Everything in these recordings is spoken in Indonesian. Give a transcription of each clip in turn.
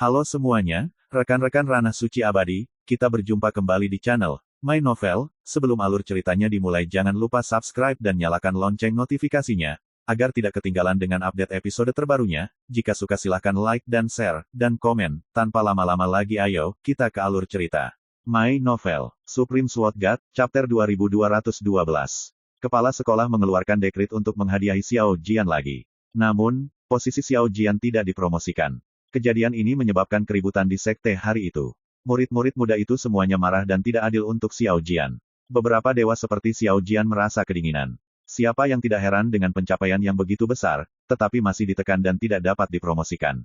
Halo semuanya, rekan-rekan Ranah Suci Abadi, kita berjumpa kembali di channel My Novel. Sebelum alur ceritanya dimulai jangan lupa subscribe dan nyalakan lonceng notifikasinya, agar tidak ketinggalan dengan update episode terbarunya. Jika suka silahkan like dan share, dan komen. Tanpa lama-lama lagi ayo, kita ke alur cerita. My Novel, Supreme Sword God, Chapter 2212. Kepala sekolah mengeluarkan dekrit untuk menghadiahi Xiao Jian lagi. Namun, posisi Xiao Jian tidak dipromosikan. Kejadian ini menyebabkan keributan di sekte hari itu. Murid-murid muda itu semuanya marah dan tidak adil untuk Xiao Jian. Beberapa dewa seperti Xiao Jian merasa kedinginan. Siapa yang tidak heran dengan pencapaian yang begitu besar, tetapi masih ditekan dan tidak dapat dipromosikan.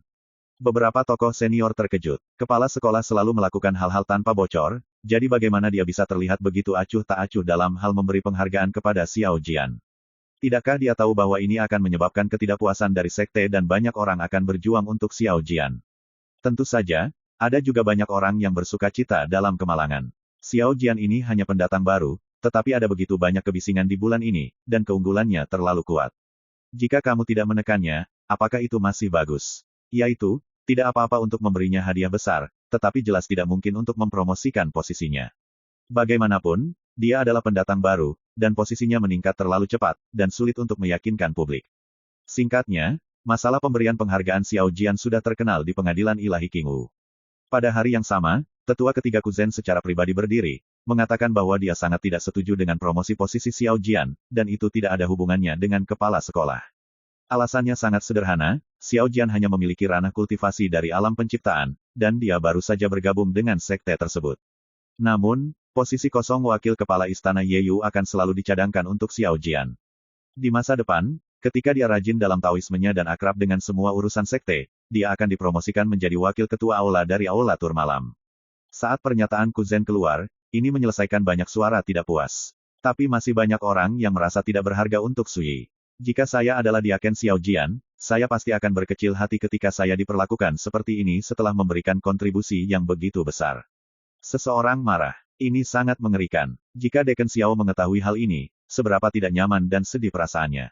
Beberapa tokoh senior terkejut. Kepala sekolah selalu melakukan hal-hal tanpa bocor, jadi bagaimana dia bisa terlihat begitu acuh tak acuh dalam hal memberi penghargaan kepada Xiao Jian? Tidakkah dia tahu bahwa ini akan menyebabkan ketidakpuasan dari sekte dan banyak orang akan berjuang untuk Xiao Jian? Tentu saja, ada juga banyak orang yang bersuka cita dalam kemalangan. Xiao Jian ini hanya pendatang baru, tetapi ada begitu banyak kebisingan di bulan ini, dan keunggulannya terlalu kuat. Jika kamu tidak menekannya, apakah itu masih bagus? Yaitu, tidak apa-apa untuk memberinya hadiah besar, tetapi jelas tidak mungkin untuk mempromosikan posisinya. Bagaimanapun, dia adalah pendatang baru, dan posisinya meningkat terlalu cepat, dan sulit untuk meyakinkan publik. Singkatnya, masalah pemberian penghargaan Xiao Jian sudah terkenal di pengadilan ilahi King Wu. Pada hari yang sama, tetua ketiga Kuzen secara pribadi berdiri, mengatakan bahwa dia sangat tidak setuju dengan promosi posisi Xiao Jian, dan itu tidak ada hubungannya dengan kepala sekolah. Alasannya sangat sederhana, Xiao Jian hanya memiliki ranah kultivasi dari alam penciptaan, dan dia baru saja bergabung dengan sekte tersebut. Namun, posisi kosong wakil kepala istana Yeyu akan selalu dicadangkan untuk Xiao Jian. Di masa depan, ketika dia rajin dalam taoismenya dan akrab dengan semua urusan sekte, dia akan dipromosikan menjadi wakil ketua aula dari aula tur malam. Saat pernyataan Kuzen keluar, ini menyelesaikan banyak suara tidak puas. Tapi masih banyak orang yang merasa tidak berharga untuk Sui. Jika saya adalah Diaken Xiao Jian, saya pasti akan berkecil hati ketika saya diperlakukan seperti ini setelah memberikan kontribusi yang begitu besar. Seseorang marah. Ini sangat mengerikan. Jika Deken Xiao mengetahui hal ini, seberapa tidak nyaman dan sedih perasaannya.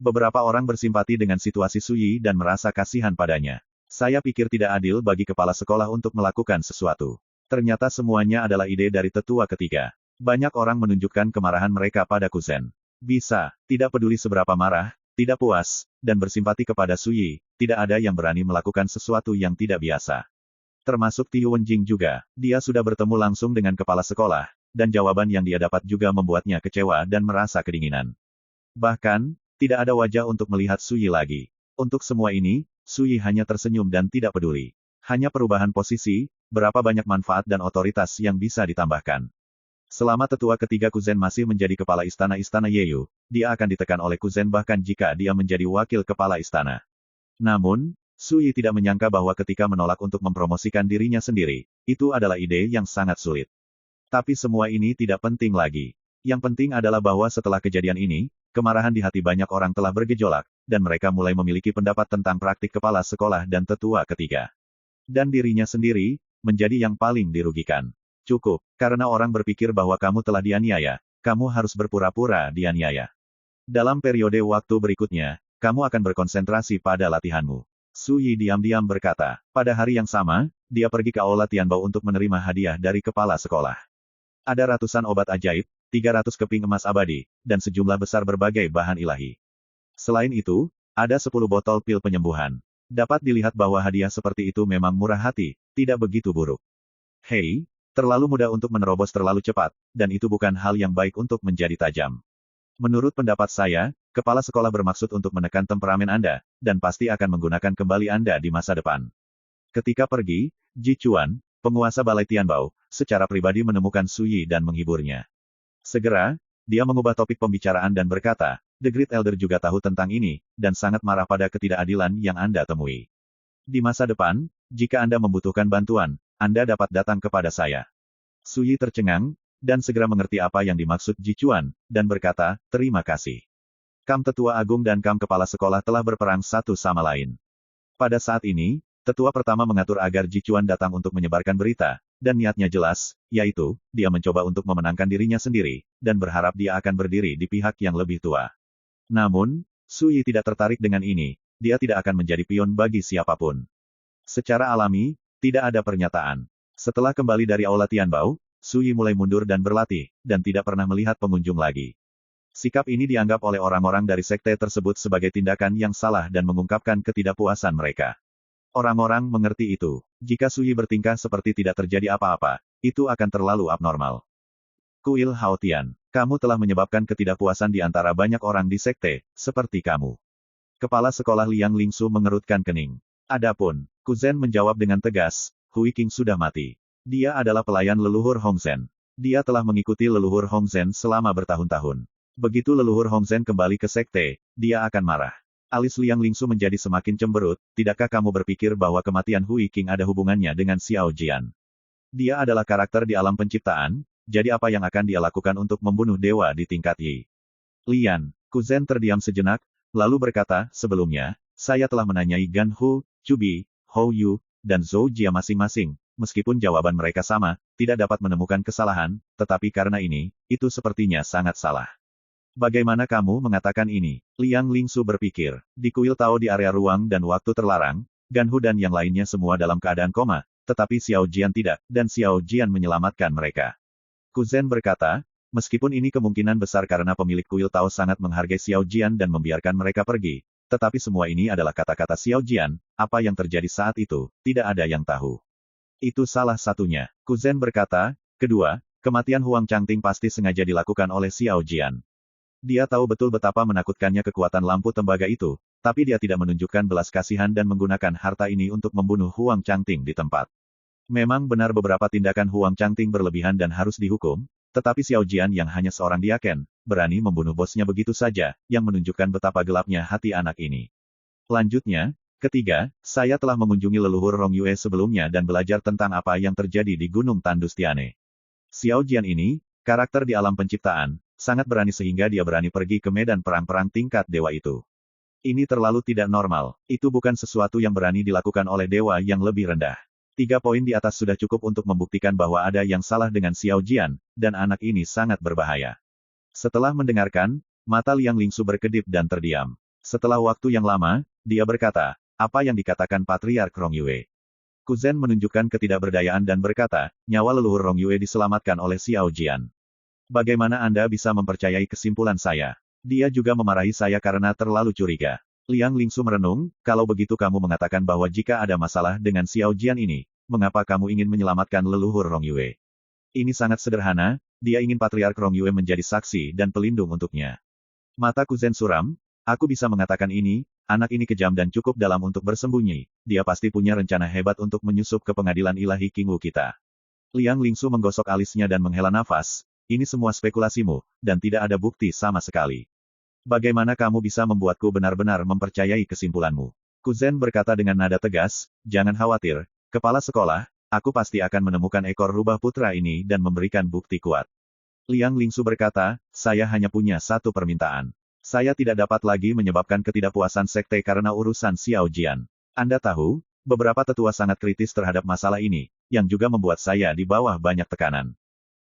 Beberapa orang bersimpati dengan situasi Sui dan merasa kasihan padanya. Saya pikir tidak adil bagi kepala sekolah untuk melakukan sesuatu. Ternyata semuanya adalah ide dari tetua ketiga. Banyak orang menunjukkan kemarahan mereka pada Kuzen. Bisa, tidak peduli seberapa marah, tidak puas, dan bersimpati kepada Sui, tidak ada yang berani melakukan sesuatu yang tidak biasa. Termasuk Tiu Wenjing juga, dia sudah bertemu langsung dengan kepala sekolah, dan jawaban yang dia dapat juga membuatnya kecewa dan merasa kedinginan. Bahkan, tidak ada wajah untuk melihat Sui lagi. Untuk semua ini, Sui hanya tersenyum dan tidak peduli. Hanya perubahan posisi, berapa banyak manfaat dan otoritas yang bisa ditambahkan. Selama tetua ketiga Kuzen masih menjadi kepala istana-istana Yeyu, dia akan ditekan oleh Kuzen bahkan jika dia menjadi wakil kepala istana. Namun, Sui tidak menyangka bahwa ketika menolak untuk mempromosikan dirinya sendiri, itu adalah ide yang sangat sulit. Tapi semua ini tidak penting lagi. Yang penting adalah bahwa setelah kejadian ini, kemarahan di hati banyak orang telah bergejolak, dan mereka mulai memiliki pendapat tentang praktik kepala sekolah dan tetua ketiga. Dan dirinya sendiri, menjadi yang paling dirugikan. Cukup, karena orang berpikir bahwa kamu telah dianiaya, kamu harus berpura-pura dianiaya. Dalam periode waktu berikutnya, kamu akan berkonsentrasi pada latihanmu. Sui diam-diam berkata. Pada hari yang sama, dia pergi ke aula Tianbao untuk menerima hadiah dari kepala sekolah. Ada ratusan obat ajaib, 300 keping emas abadi, dan sejumlah besar berbagai bahan ilahi. Selain itu, ada 10 botol pil penyembuhan. Dapat dilihat bahwa hadiah seperti itu memang murah hati, tidak begitu buruk. Hei, terlalu mudah untuk menerobos terlalu cepat, dan itu bukan hal yang baik untuk menjadi tajam. Menurut pendapat saya, kepala sekolah bermaksud untuk menekan temperamen Anda, dan pasti akan menggunakan kembali Anda di masa depan. Ketika pergi, Ji Chuan, penguasa Balai Tianbao, secara pribadi menemukan Sui dan menghiburnya. Segera, dia mengubah topik pembicaraan dan berkata, The Great Elder juga tahu tentang ini, dan sangat marah pada ketidakadilan yang Anda temui. Di masa depan, jika Anda membutuhkan bantuan, Anda dapat datang kepada saya. Sui tercengang, dan segera mengerti apa yang dimaksud Ji Chuan, dan berkata, terima kasih. Kam Tetua Agung dan Kam Kepala Sekolah telah berperang satu sama lain. Pada saat ini, Tetua pertama mengatur agar Ji Chuan datang untuk menyebarkan berita, dan niatnya jelas, yaitu, dia mencoba untuk memenangkan dirinya sendiri, dan berharap dia akan berdiri di pihak yang lebih tua. Namun, Sui tidak tertarik dengan ini, dia tidak akan menjadi pion bagi siapapun. Secara alami, tidak ada pernyataan. Setelah kembali dari Aula Tianbao, Su Yi mulai mundur dan berlatih, dan tidak pernah melihat pengunjung lagi. Sikap ini dianggap oleh orang-orang dari sekte tersebut sebagai tindakan yang salah dan mengungkapkan ketidakpuasan mereka. Orang-orang mengerti itu. Jika Su Yi bertingkah seperti tidak terjadi apa-apa, itu akan terlalu abnormal. Kuil Haotian, kamu telah menyebabkan ketidakpuasan di antara banyak orang di sekte, seperti kamu. Kepala sekolah Liang Lingsu mengerutkan kening. Adapun, Kuzen menjawab dengan tegas, Hui Qing sudah mati. Dia adalah pelayan leluhur Hongzhen. Dia telah mengikuti leluhur Hongzhen selama bertahun-tahun. Begitu leluhur Hongzhen kembali ke sekte, dia akan marah. Alis Liang Lingsu menjadi semakin cemberut, tidakkah kamu berpikir bahwa kematian Hui Qing ada hubungannya dengan Xiao Jian? Dia adalah karakter di alam penciptaan, jadi apa yang akan dia lakukan untuk membunuh dewa di tingkat Yi? Lian, Kuzen terdiam sejenak, lalu berkata, sebelumnya, saya telah menanyai Gan Hu, Chubi, Hou Yu, dan Zhou Jia masing-masing. Meskipun jawaban mereka sama, tidak dapat menemukan kesalahan, tetapi karena ini, itu sepertinya sangat salah. Bagaimana kamu mengatakan ini? Liang Lingsu berpikir. Di kuil Tao di area ruang dan waktu terlarang, Gan Hu dan yang lainnya semua dalam keadaan koma, tetapi Xiao Jian tidak, dan Xiao Jian menyelamatkan mereka. Kuzen berkata, meskipun ini kemungkinan besar karena pemilik kuil Tao sangat menghargai Xiao Jian dan membiarkan mereka pergi, tetapi semua ini adalah kata-kata Xiao Jian, apa yang terjadi saat itu, tidak ada yang tahu. Itu salah satunya. Kuzen berkata, kedua, kematian Huang Changting pasti sengaja dilakukan oleh Xiao Jian. Dia tahu betul betapa menakutkannya kekuatan lampu tembaga itu, tapi dia tidak menunjukkan belas kasihan dan menggunakan harta ini untuk membunuh Huang Changting di tempat. Memang benar beberapa tindakan Huang Changting berlebihan dan harus dihukum, tetapi Xiao Jian yang hanya seorang diaken, berani membunuh bosnya begitu saja, yang menunjukkan betapa gelapnya hati anak ini. Lanjutnya, ketiga, saya telah mengunjungi leluhur Rong Yue sebelumnya dan belajar tentang apa yang terjadi di Gunung Tandus Tiane. Xiao Jian ini, karakter di alam penciptaan, sangat berani sehingga dia berani pergi ke medan perang-perang tingkat dewa itu. Ini terlalu tidak normal, itu bukan sesuatu yang berani dilakukan oleh dewa yang lebih rendah. 3 poin di atas sudah cukup untuk membuktikan bahwa ada yang salah dengan Xiao Jian, dan anak ini sangat berbahaya. Setelah mendengarkan, mata Liang Lingsu berkedip dan terdiam. Setelah waktu yang lama, dia berkata, apa yang dikatakan Patriark Rong Yue? Kuzen menunjukkan ketidakberdayaan dan berkata, nyawa leluhur Rong Yue diselamatkan oleh Xiao Jian. Bagaimana Anda bisa mempercayai kesimpulan saya? Dia juga memarahi saya karena terlalu curiga. Liang Lingsu merenung, kalau begitu kamu mengatakan bahwa jika ada masalah dengan Xiao Jian ini, mengapa kamu ingin menyelamatkan leluhur Rong Yue? Ini sangat sederhana, dia ingin Patriark Rong Yue menjadi saksi dan pelindung untuknya. Mata Kuzen suram, aku bisa mengatakan ini, anak ini kejam dan cukup dalam untuk bersembunyi, dia pasti punya rencana hebat untuk menyusup ke pengadilan ilahi Qingwu kita. Liang Lingsu menggosok alisnya dan menghela nafas, ini semua spekulasimu, dan tidak ada bukti sama sekali. Bagaimana kamu bisa membuatku benar-benar mempercayai kesimpulanmu? Kuzen berkata dengan nada tegas, jangan khawatir, kepala sekolah, aku pasti akan menemukan ekor rubah putra ini dan memberikan bukti kuat. Liang Lingsu berkata, saya hanya punya satu permintaan. Saya tidak dapat lagi menyebabkan ketidakpuasan sekte karena urusan Xiao Jian. Anda tahu, beberapa tetua sangat kritis terhadap masalah ini, yang juga membuat saya di bawah banyak tekanan.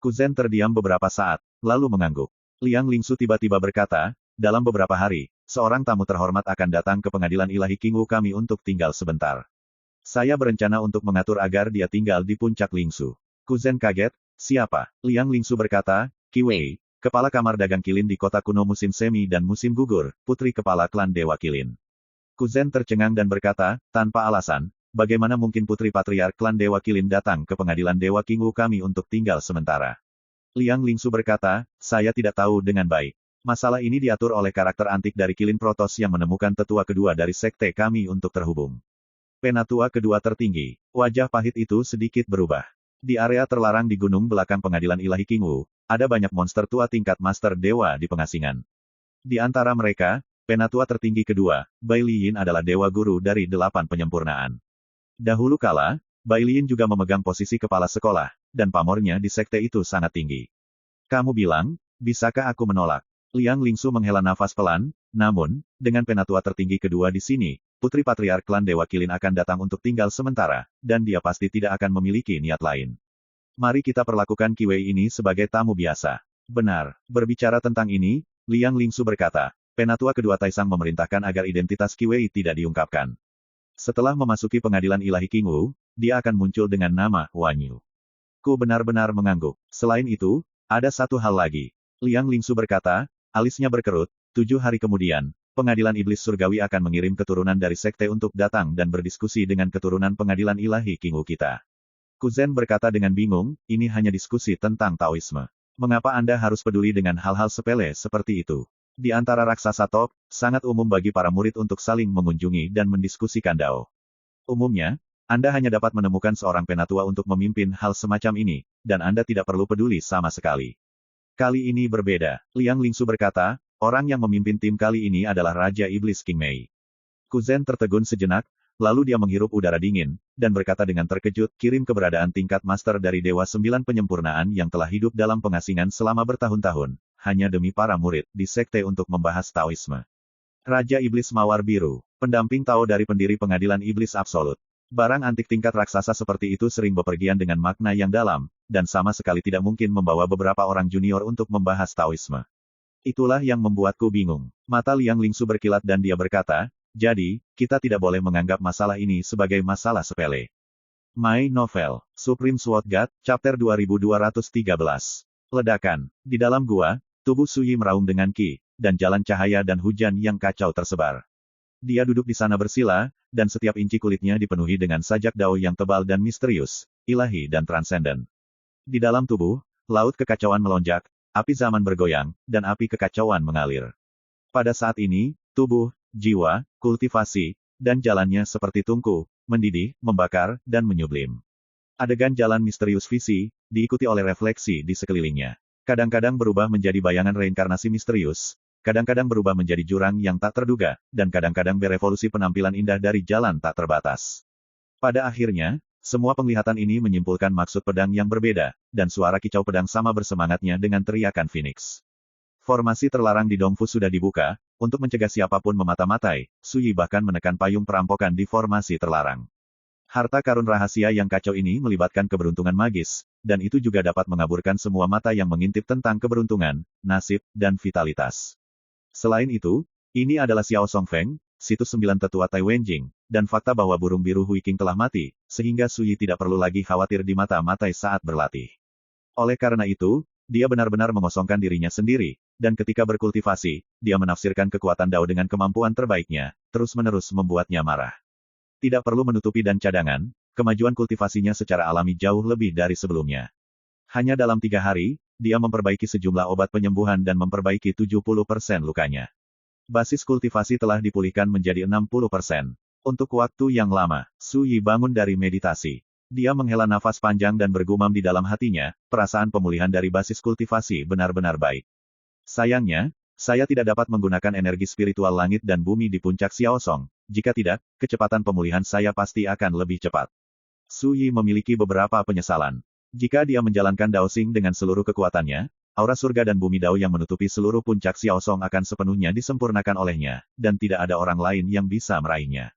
Kuzen terdiam beberapa saat, lalu mengangguk. Liang Lingsu tiba-tiba berkata, dalam beberapa hari, seorang tamu terhormat akan datang ke pengadilan ilahi Qingwu kami untuk tinggal sebentar. Saya berencana untuk mengatur agar dia tinggal di puncak Lingsu. Kuzen kaget, siapa? Liang Lingsu berkata, Qi Wei, kepala kamar dagang kilin di kota kuno musim semi dan musim gugur, putri kepala klan Dewa Kilin. Kuzen tercengang dan berkata, tanpa alasan, bagaimana mungkin putri patriark klan Dewa Kilin datang ke pengadilan Dewa Qingwu kami untuk tinggal sementara? Liang Lingsu berkata, saya tidak tahu dengan baik. Masalah ini diatur oleh karakter antik dari Kilin Protos yang menemukan tetua kedua dari sekte kami untuk terhubung. Penatua kedua tertinggi, wajah pahit itu sedikit berubah. Di area terlarang di gunung belakang pengadilan ilahi Qingwu, ada banyak monster tua tingkat master dewa di pengasingan. Di antara mereka, penatua tertinggi kedua, Bai Liyin adalah dewa guru dari 8 penyempurnaan. Dahulu kala, Bai Liyin juga memegang posisi kepala sekolah, dan pamornya di sekte itu sangat tinggi. Kamu bilang, bisakah aku menolak? Liang Lingsu menghela nafas pelan, namun, dengan penatua tertinggi kedua di sini, putri patriark klan Dewa Kilin akan datang untuk tinggal sementara, dan dia pasti tidak akan memiliki niat lain. Mari kita perlakukan Qi Wei ini sebagai tamu biasa. Benar, berbicara tentang ini, Liang Lingsu berkata, penatua kedua Taisang memerintahkan agar identitas Qi Wei tidak diungkapkan. Setelah memasuki pengadilan ilahi King Wu, dia akan muncul dengan nama Wan Yu. Ku benar-benar mengangguk. Selain itu, ada satu hal lagi. Liang Lingsu berkata, alisnya berkerut, 7 hari kemudian, pengadilan iblis surgawi akan mengirim keturunan dari sekte untuk datang dan berdiskusi dengan keturunan pengadilan ilahi King Wu kita. Ku Zhen berkata dengan bingung, ini hanya diskusi tentang Taoisme. Mengapa Anda harus peduli dengan hal-hal sepele seperti itu? Di antara raksasa top, sangat umum bagi para murid untuk saling mengunjungi dan mendiskusikan Dao. Umumnya, Anda hanya dapat menemukan seorang penatua untuk memimpin hal semacam ini, dan Anda tidak perlu peduli sama sekali. Kali ini berbeda, Liang Lingsu berkata, orang yang memimpin tim kali ini adalah Raja Iblis King Mei. Ku Zhen tertegun sejenak, lalu dia menghirup udara dingin, dan berkata dengan terkejut, kirim keberadaan tingkat master dari Dewa 9 penyempurnaan yang telah hidup dalam pengasingan selama bertahun-tahun, hanya demi para murid di sekte untuk membahas Taoisme. Raja Iblis Mawar Biru, pendamping Tao dari pendiri pengadilan Iblis Absolut. Barang antik tingkat raksasa seperti itu sering bepergian dengan makna yang dalam, dan sama sekali tidak mungkin membawa beberapa orang junior untuk membahas Taoisme. Itulah yang membuatku bingung. Mata Liang Lingsu berkilat dan dia berkata, jadi, kita tidak boleh menganggap masalah ini sebagai masalah sepele. My Novel, Supreme Sword God, Chapter 2213. Ledakan. Di dalam gua, tubuh Suyi meraung dengan ki, dan jalan cahaya dan hujan yang kacau tersebar. Dia duduk di sana bersila, dan setiap inci kulitnya dipenuhi dengan sajak dao yang tebal dan misterius, ilahi dan transenden. Di dalam tubuh, laut kekacauan melonjak, api zaman bergoyang, dan api kekacauan mengalir. Pada saat ini, tubuh, jiwa, kultivasi, dan jalannya seperti tungku, mendidih, membakar, dan menyublim. Adegan jalan misterius visi, diikuti oleh refleksi di sekelilingnya. Kadang-kadang berubah menjadi bayangan reinkarnasi misterius, kadang-kadang berubah menjadi jurang yang tak terduga, dan kadang-kadang berevolusi penampilan indah dari jalan tak terbatas. Pada akhirnya, semua penglihatan ini menyimpulkan maksud pedang yang berbeda, dan suara kicau pedang sama bersemangatnya dengan teriakan Phoenix. Formasi terlarang di Dongfu sudah dibuka, untuk mencegah siapapun memata-matai, Suyi bahkan menekan payung perampokan di formasi terlarang. Harta karun rahasia yang kacau ini melibatkan keberuntungan magis, dan itu juga dapat mengaburkan semua mata yang mengintip tentang keberuntungan, nasib, dan vitalitas. Selain itu, ini adalah Xiao Songfeng, situs 9 tetua Tai Wenjing, dan fakta bahwa burung biru Hui Qing telah mati, sehingga Suyi tidak perlu lagi khawatir di mata-matai saat berlatih. Oleh karena itu, dia benar-benar mengosongkan dirinya sendiri, dan ketika berkultivasi, dia menafsirkan kekuatan Dao dengan kemampuan terbaiknya, terus-menerus membuatnya marah. Tidak perlu menutupi dan cadangan, kemajuan kultivasinya secara alami jauh lebih dari sebelumnya. Hanya dalam 3 hari, dia memperbaiki sejumlah obat penyembuhan dan memperbaiki 70% lukanya. Basis kultivasi telah dipulihkan menjadi 60%. Untuk waktu yang lama, Suyi bangun dari meditasi. Dia menghela nafas panjang dan bergumam di dalam hatinya, perasaan pemulihan dari basis kultivasi benar-benar baik. Sayangnya, saya tidak dapat menggunakan energi spiritual langit dan bumi di puncak Xiaosong. Jika tidak, kecepatan pemulihan saya pasti akan lebih cepat. Suyi memiliki beberapa penyesalan. Jika dia menjalankan Dao Xing dengan seluruh kekuatannya, aura surga dan bumi Dao yang menutupi seluruh puncak Xiaosong akan sepenuhnya disempurnakan olehnya, dan tidak ada orang lain yang bisa meraihnya.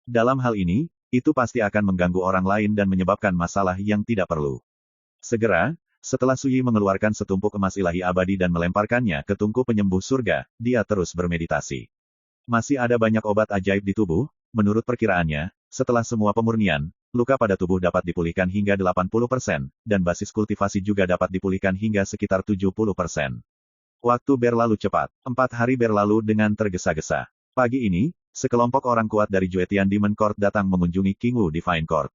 Dalam hal ini, itu pasti akan mengganggu orang lain dan menyebabkan masalah yang tidak perlu. Segera, setelah Suyi mengeluarkan setumpuk emas ilahi abadi dan melemparkannya ke tungku penyembuh surga, dia terus bermeditasi. Masih ada banyak obat ajaib di tubuh, menurut perkiraannya, setelah semua pemurnian, luka pada tubuh dapat dipulihkan hingga 80%, dan basis kultivasi juga dapat dipulihkan hingga sekitar 70%. Waktu berlalu cepat. 4 hari berlalu dengan tergesa-gesa. Pagi ini, sekelompok orang kuat dari Juetian Demon Court datang mengunjungi King Wu Divine Court.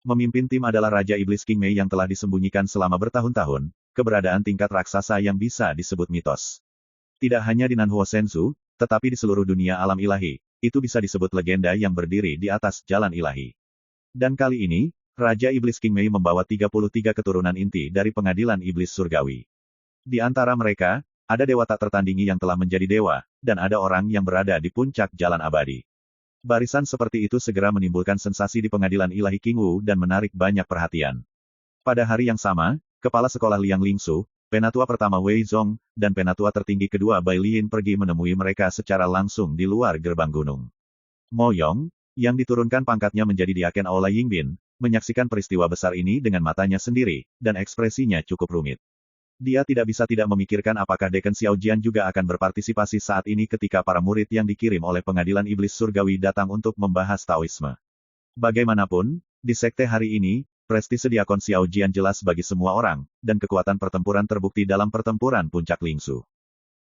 Memimpin tim adalah Raja Iblis King Mei yang telah disembunyikan selama bertahun-tahun, keberadaan tingkat raksasa yang bisa disebut mitos. Tidak hanya di Nanhuo Senzu, tetapi di seluruh dunia alam ilahi, itu bisa disebut legenda yang berdiri di atas jalan ilahi. Dan kali ini, Raja Iblis King Mei membawa 33 keturunan inti dari pengadilan iblis surgawi. Di antara mereka, ada dewa tak tertandingi yang telah menjadi dewa, dan ada orang yang berada di puncak jalan abadi. Barisan seperti itu segera menimbulkan sensasi di pengadilan ilahi King Wu dan menarik banyak perhatian. Pada hari yang sama, Kepala Sekolah Liang Lingsu, Penatua pertama Wei Zong, dan penatua tertinggi kedua Bai Lin pergi menemui mereka secara langsung di luar gerbang gunung. Mo Yong, yang diturunkan pangkatnya menjadi Diaken Aula Yingbin, menyaksikan peristiwa besar ini dengan matanya sendiri, dan ekspresinya cukup rumit. Dia tidak bisa tidak memikirkan apakah Deken Xiaojian juga akan berpartisipasi saat ini ketika para murid yang dikirim oleh pengadilan iblis surgawi datang untuk membahas Taoisme. Bagaimanapun, di sekte hari ini, prestise diakon Xiaojian jelas bagi semua orang, dan kekuatan pertempuran terbukti dalam pertempuran puncak Lingsu.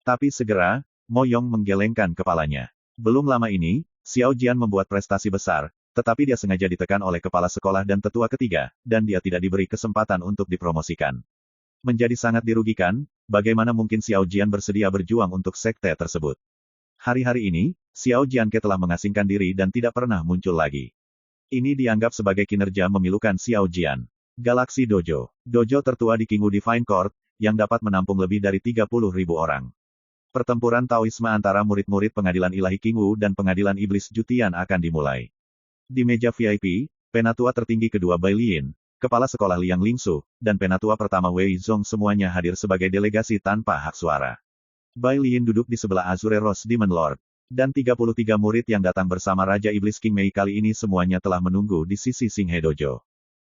Tapi segera, Mo Yong menggelengkan kepalanya. Belum lama ini, Xiaojian membuat prestasi besar, tetapi dia sengaja ditekan oleh kepala sekolah dan tetua ketiga, dan dia tidak diberi kesempatan untuk dipromosikan. Menjadi sangat dirugikan, bagaimana mungkin Xiaojian bersedia berjuang untuk sekte tersebut. Hari-hari ini, Xiaojianke telah mengasingkan diri dan tidak pernah muncul lagi. Ini dianggap sebagai kinerja memilukan Xiaojian. Galaxy Dojo. Dojo tertua di Qingwu Divine Court, yang dapat menampung lebih dari 30.000 orang. Pertempuran Taoisme antara murid-murid pengadilan ilahi Qingwu dan pengadilan iblis Jutian akan dimulai. Di meja VIP, penatua tertinggi kedua Bai Liyin, kepala sekolah Liang Lingsu, dan penatua pertama Wei Zong semuanya hadir sebagai delegasi tanpa hak suara. Bai Liyin duduk di sebelah Azure Rose Demon Lord. Dan 33 murid yang datang bersama Raja Iblis King Mei kali ini semuanya telah menunggu di sisi Xinghe Dojo.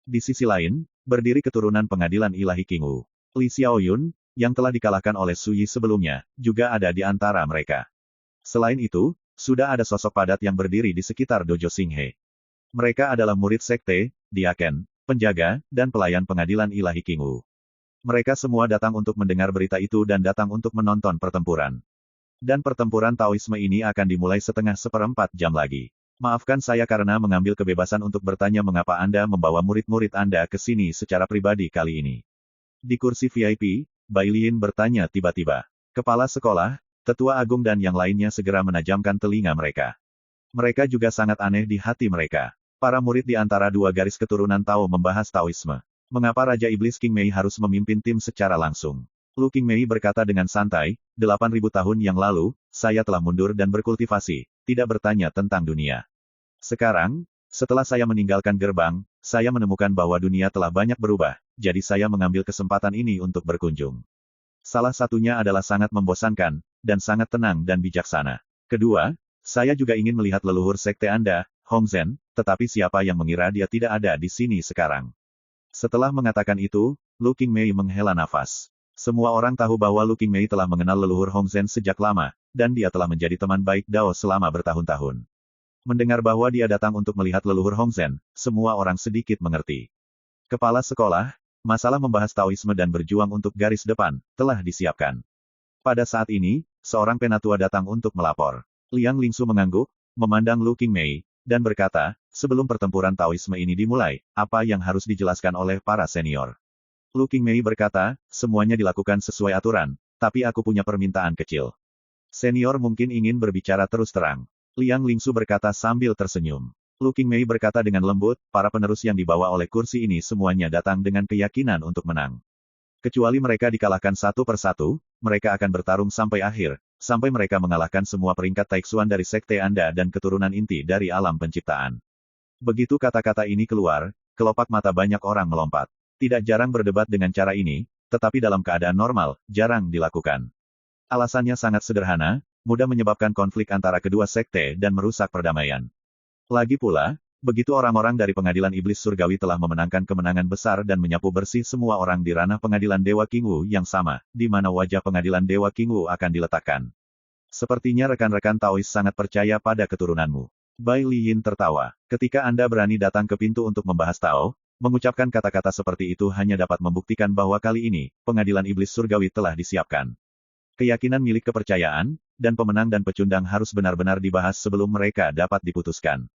Di sisi lain, berdiri keturunan pengadilan ilahi Qingwu. Li Xiaoyun, yang telah dikalahkan oleh Su Yi sebelumnya, juga ada di antara mereka. Selain itu, sudah ada sosok padat yang berdiri di sekitar Dojo Xinghe. Mereka adalah murid sekte, diaken, penjaga, dan pelayan pengadilan ilahi Qingwu. Mereka semua datang untuk mendengar berita itu dan datang untuk menonton pertempuran. Dan pertempuran Taoisme ini akan dimulai setengah seperempat jam lagi. Maafkan saya karena mengambil kebebasan untuk bertanya mengapa Anda membawa murid-murid Anda ke sini secara pribadi kali ini. Di kursi VIP, Bai Liyin bertanya tiba-tiba. Kepala sekolah, tetua agung dan yang lainnya segera menajamkan telinga mereka. Mereka juga sangat aneh di hati mereka. Para murid di antara dua garis keturunan Tao membahas Taoisme. Mengapa Raja Iblis King Mei harus memimpin tim secara langsung? Lu King Mei berkata dengan santai, 8.000 tahun yang lalu, saya telah mundur dan berkultivasi, tidak bertanya tentang dunia. Sekarang, setelah saya meninggalkan gerbang, saya menemukan bahwa dunia telah banyak berubah, jadi saya mengambil kesempatan ini untuk berkunjung. Salah satunya adalah sangat membosankan, dan sangat tenang dan bijaksana. Kedua, saya juga ingin melihat leluhur sekte Anda, Hong Zhen, tetapi siapa yang mengira dia tidak ada di sini sekarang. Setelah mengatakan itu, Lu King Mei menghela nafas. Semua orang tahu bahwa Lu King Mei telah mengenal leluhur Hong Zhen sejak lama, dan dia telah menjadi teman baik Dao selama bertahun-tahun. Mendengar bahwa dia datang untuk melihat leluhur Hong Zhen, semua orang sedikit mengerti. Kepala sekolah, masalah membahas Taoisme dan berjuang untuk garis depan, telah disiapkan. Pada saat ini, seorang penatua datang untuk melapor. Liang Lingsu mengangguk, memandang Lu King Mei, dan berkata, sebelum pertempuran Taoisme ini dimulai, apa yang harus dijelaskan oleh para senior? Lu King Mei berkata, semuanya dilakukan sesuai aturan, tapi aku punya permintaan kecil. Senior mungkin ingin berbicara terus terang. Liang Lingsu berkata sambil tersenyum. Lu King Mei berkata dengan lembut, para penerus yang dibawa oleh kursi ini semuanya datang dengan keyakinan untuk menang. Kecuali mereka dikalahkan satu persatu, mereka akan bertarung sampai akhir, sampai mereka mengalahkan semua peringkat Taixuan dari sekte Anda dan keturunan inti dari alam penciptaan. Begitu kata-kata ini keluar, kelopak mata banyak orang melompat. Tidak jarang berdebat dengan cara ini, tetapi dalam keadaan normal, jarang dilakukan. Alasannya sangat sederhana, mudah menyebabkan konflik antara kedua sekte dan merusak perdamaian. Lagi pula, begitu orang-orang dari pengadilan iblis surgawi telah memenangkan kemenangan besar dan menyapu bersih semua orang di ranah pengadilan Dewa Qingwu yang sama, di mana wajah pengadilan Dewa Qingwu akan diletakkan. Sepertinya rekan-rekan Taois sangat percaya pada keturunanmu. Bai Liyin tertawa. Ketika Anda berani datang ke pintu untuk membahas Tao, mengucapkan kata-kata seperti itu hanya dapat membuktikan bahwa kali ini, pengadilan iblis surgawi telah disiapkan. Keyakinan milik kepercayaan, dan pemenang dan pecundang harus benar-benar dibahas sebelum mereka dapat diputuskan.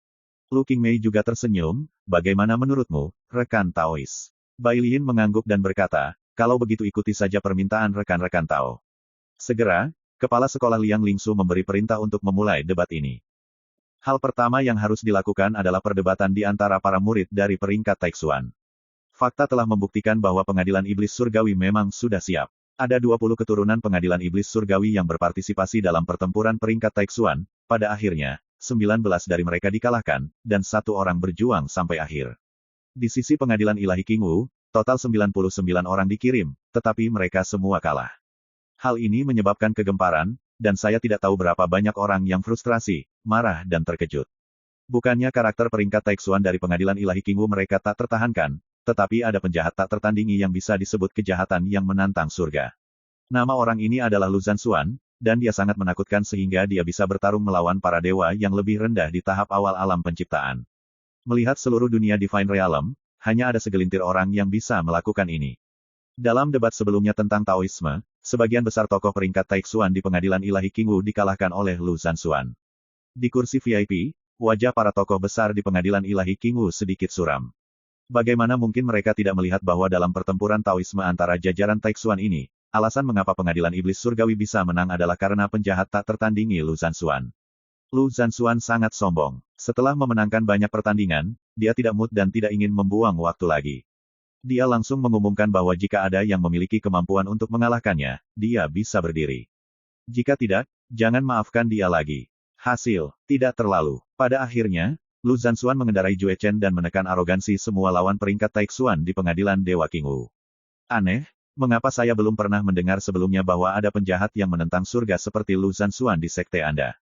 Lu King Mei juga tersenyum, bagaimana menurutmu, rekan Taois? Bai Liyin mengangguk dan berkata, kalau begitu ikuti saja permintaan rekan-rekan Tao. Segera, kepala sekolah Liang Lingsu memberi perintah untuk memulai debat ini. Hal pertama yang harus dilakukan adalah perdebatan di antara para murid dari peringkat Taixuan. Fakta telah membuktikan bahwa pengadilan iblis surgawi memang sudah siap. Ada 20 keturunan pengadilan iblis surgawi yang berpartisipasi dalam pertempuran peringkat Taixuan, pada akhirnya, 19 dari mereka dikalahkan, dan satu orang berjuang sampai akhir. Di sisi pengadilan ilahi Qingwu, total 99 orang dikirim, tetapi mereka semua kalah. Hal ini menyebabkan kegemparan, dan saya tidak tahu berapa banyak orang yang frustrasi, marah dan terkejut. Bukannya karakter peringkat Taixuan dari pengadilan ilahi Qingwu mereka tak tertahankan, tetapi ada penjahat tak tertandingi yang bisa disebut kejahatan yang menantang surga. Nama orang ini adalah Lu Zhanxuan, dan dia sangat menakutkan sehingga dia bisa bertarung melawan para dewa yang lebih rendah di tahap awal alam penciptaan. Melihat seluruh dunia Divine Realm, hanya ada segelintir orang yang bisa melakukan ini. Dalam debat sebelumnya tentang Taoisme, sebagian besar tokoh peringkat Taixuan di pengadilan ilahi Qingwu dikalahkan oleh Lu Zhanxuan. Di kursi VIP, wajah para tokoh besar di pengadilan ilahi Qingwu sedikit suram. Bagaimana mungkin mereka tidak melihat bahwa dalam pertempuran Taoisme antara jajaran Taixuan ini, alasan mengapa pengadilan iblis surgawi bisa menang adalah karena penjahat tak tertandingi Lu Zhanxuan. Lu Zhanxuan sangat sombong. Setelah memenangkan banyak pertandingan, dia tidak mood dan tidak ingin membuang waktu lagi. Dia langsung mengumumkan bahwa jika ada yang memiliki kemampuan untuk mengalahkannya, dia bisa berdiri. Jika tidak, jangan maafkan dia lagi. Hasil, tidak terlalu. Pada akhirnya, Lu Zhanxuan mengendarai Jue Chen dan menekan arogansi semua lawan peringkat Taixuan di pengadilan Dewa Qingwu. Aneh, mengapa saya belum pernah mendengar sebelumnya bahwa ada penjahat yang menentang surga seperti Lu Zhanxuan di sekte Anda?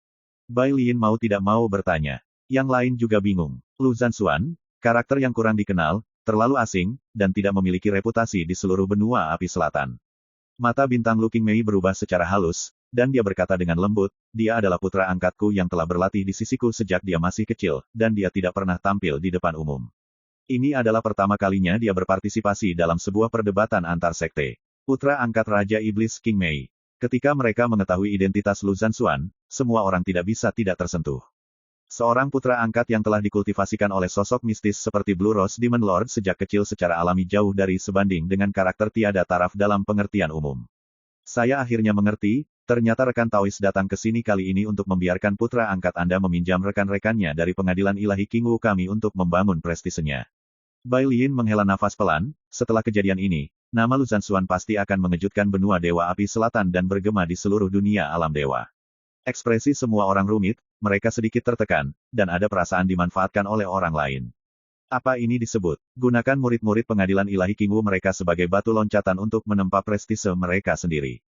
Bai Lin mau tidak mau bertanya. Yang lain juga bingung. Lu Zhanxuan, karakter yang kurang dikenal, terlalu asing, dan tidak memiliki reputasi di seluruh benua api selatan. Mata bintang Lu Qingmei berubah secara halus, dan dia berkata dengan lembut, dia adalah putra angkatku yang telah berlatih di sisiku sejak dia masih kecil, dan dia tidak pernah tampil di depan umum. Ini adalah pertama kalinya dia berpartisipasi dalam sebuah perdebatan antar sekte. Putra angkat Raja Iblis Qingmei. Ketika mereka mengetahui identitas Lu Zhanxuan, semua orang tidak bisa tidak tersentuh. Seorang putra angkat yang telah dikultivasikan oleh sosok mistis seperti Blue Rose Demon Lord sejak kecil secara alami jauh dari sebanding dengan karakter tiada taraf dalam pengertian umum. Saya akhirnya mengerti, ternyata rekan Taois datang ke sini kali ini untuk membiarkan putra angkat Anda meminjam rekan-rekannya dari pengadilan ilahi Qingwu kami untuk membangun prestisenya. Bai Lin menghela nafas pelan, setelah kejadian ini, nama Lu Zhanxuan pasti akan mengejutkan benua Dewa Api Selatan dan bergema di seluruh dunia alam dewa. Ekspresi semua orang rumit, mereka sedikit tertekan, dan ada perasaan dimanfaatkan oleh orang lain. Apa ini disebut? Gunakan murid-murid pengadilan ilahi Qingwu mereka sebagai batu loncatan untuk menempa prestise mereka sendiri.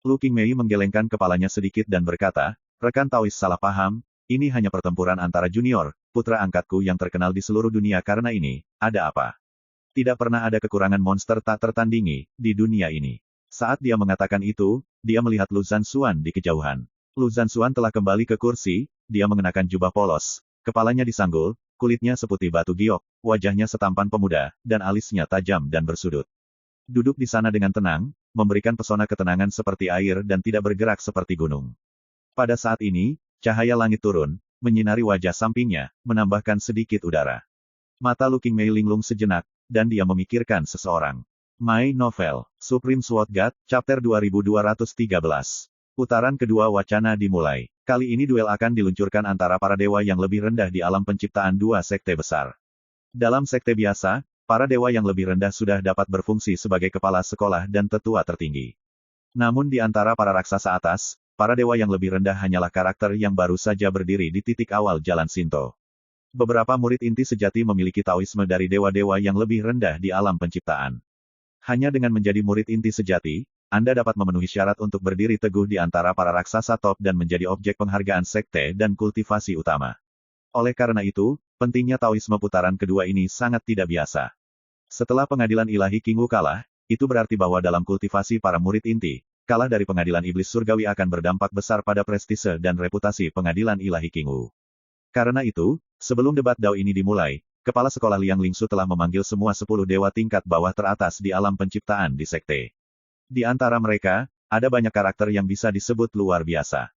Lu Qingmei menggelengkan kepalanya sedikit dan berkata, rekan Taois salah paham, ini hanya pertempuran antara junior, putra angkatku yang terkenal di seluruh dunia karena ini, ada apa? Tidak pernah ada kekurangan monster tak tertandingi, di dunia ini. Saat dia mengatakan itu, dia melihat Lu Zhanxuan di kejauhan. Lu Zhanxuan telah kembali ke kursi, dia mengenakan jubah polos, kepalanya disanggul, kulitnya seputih batu giok, wajahnya setampan pemuda, dan alisnya tajam dan bersudut. Duduk di sana dengan tenang, memberikan pesona ketenangan seperti air dan tidak bergerak seperti gunung. Pada saat ini, cahaya langit turun, menyinari wajah sampingnya, menambahkan sedikit udara. Mata Lu Qingmei linglung sejenak, dan dia memikirkan seseorang. My Novel, Supreme Sword God, Chapter 2213. Putaran kedua wacana dimulai. Kali ini duel akan diluncurkan antara para dewa yang lebih rendah di alam penciptaan dua sekte besar. Dalam sekte biasa, para dewa yang lebih rendah sudah dapat berfungsi sebagai kepala sekolah dan tetua tertinggi. Namun di antara para raksasa atas, para dewa yang lebih rendah hanyalah karakter yang baru saja berdiri di titik awal jalan Shinto. Beberapa murid inti sejati memiliki Taoisme dari dewa-dewa yang lebih rendah di alam penciptaan. Hanya dengan menjadi murid inti sejati, Anda dapat memenuhi syarat untuk berdiri teguh di antara para raksasa top dan menjadi objek penghargaan sekte dan kultivasi utama. Oleh karena itu, pentingnya Taoisme putaran kedua ini sangat tidak biasa. Setelah pengadilan ilahi Qingwu kalah, itu berarti bahwa dalam kultivasi para murid inti, kalah dari pengadilan iblis surgawi akan berdampak besar pada prestise dan reputasi pengadilan ilahi Qingwu. Karena itu, sebelum debat Dao ini dimulai, Kepala Sekolah Liang Lingsu telah memanggil semua 10 dewa tingkat bawah teratas di alam penciptaan di sekte. Di antara mereka, ada banyak karakter yang bisa disebut luar biasa.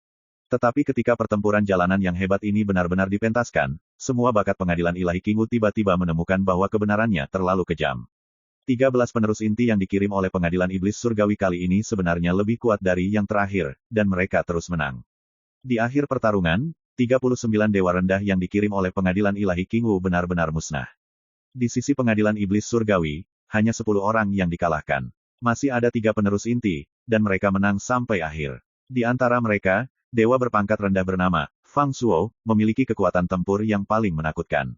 Tetapi ketika pertempuran jalanan yang hebat ini benar-benar dipentaskan, semua bakat pengadilan ilahi Qingwu tiba-tiba menemukan bahwa kebenarannya terlalu kejam. 13 penerus inti yang dikirim oleh pengadilan iblis surgawi kali ini sebenarnya lebih kuat dari yang terakhir, dan mereka terus menang. Di akhir pertarungan, 39 dewa rendah yang dikirim oleh pengadilan ilahi Qingwu benar-benar musnah. Di sisi pengadilan iblis surgawi, hanya 10 orang yang dikalahkan. Masih ada 3 penerus inti, dan mereka menang sampai akhir. Di antara mereka, dewa berpangkat rendah bernama Fang Shuo memiliki kekuatan tempur yang paling menakutkan.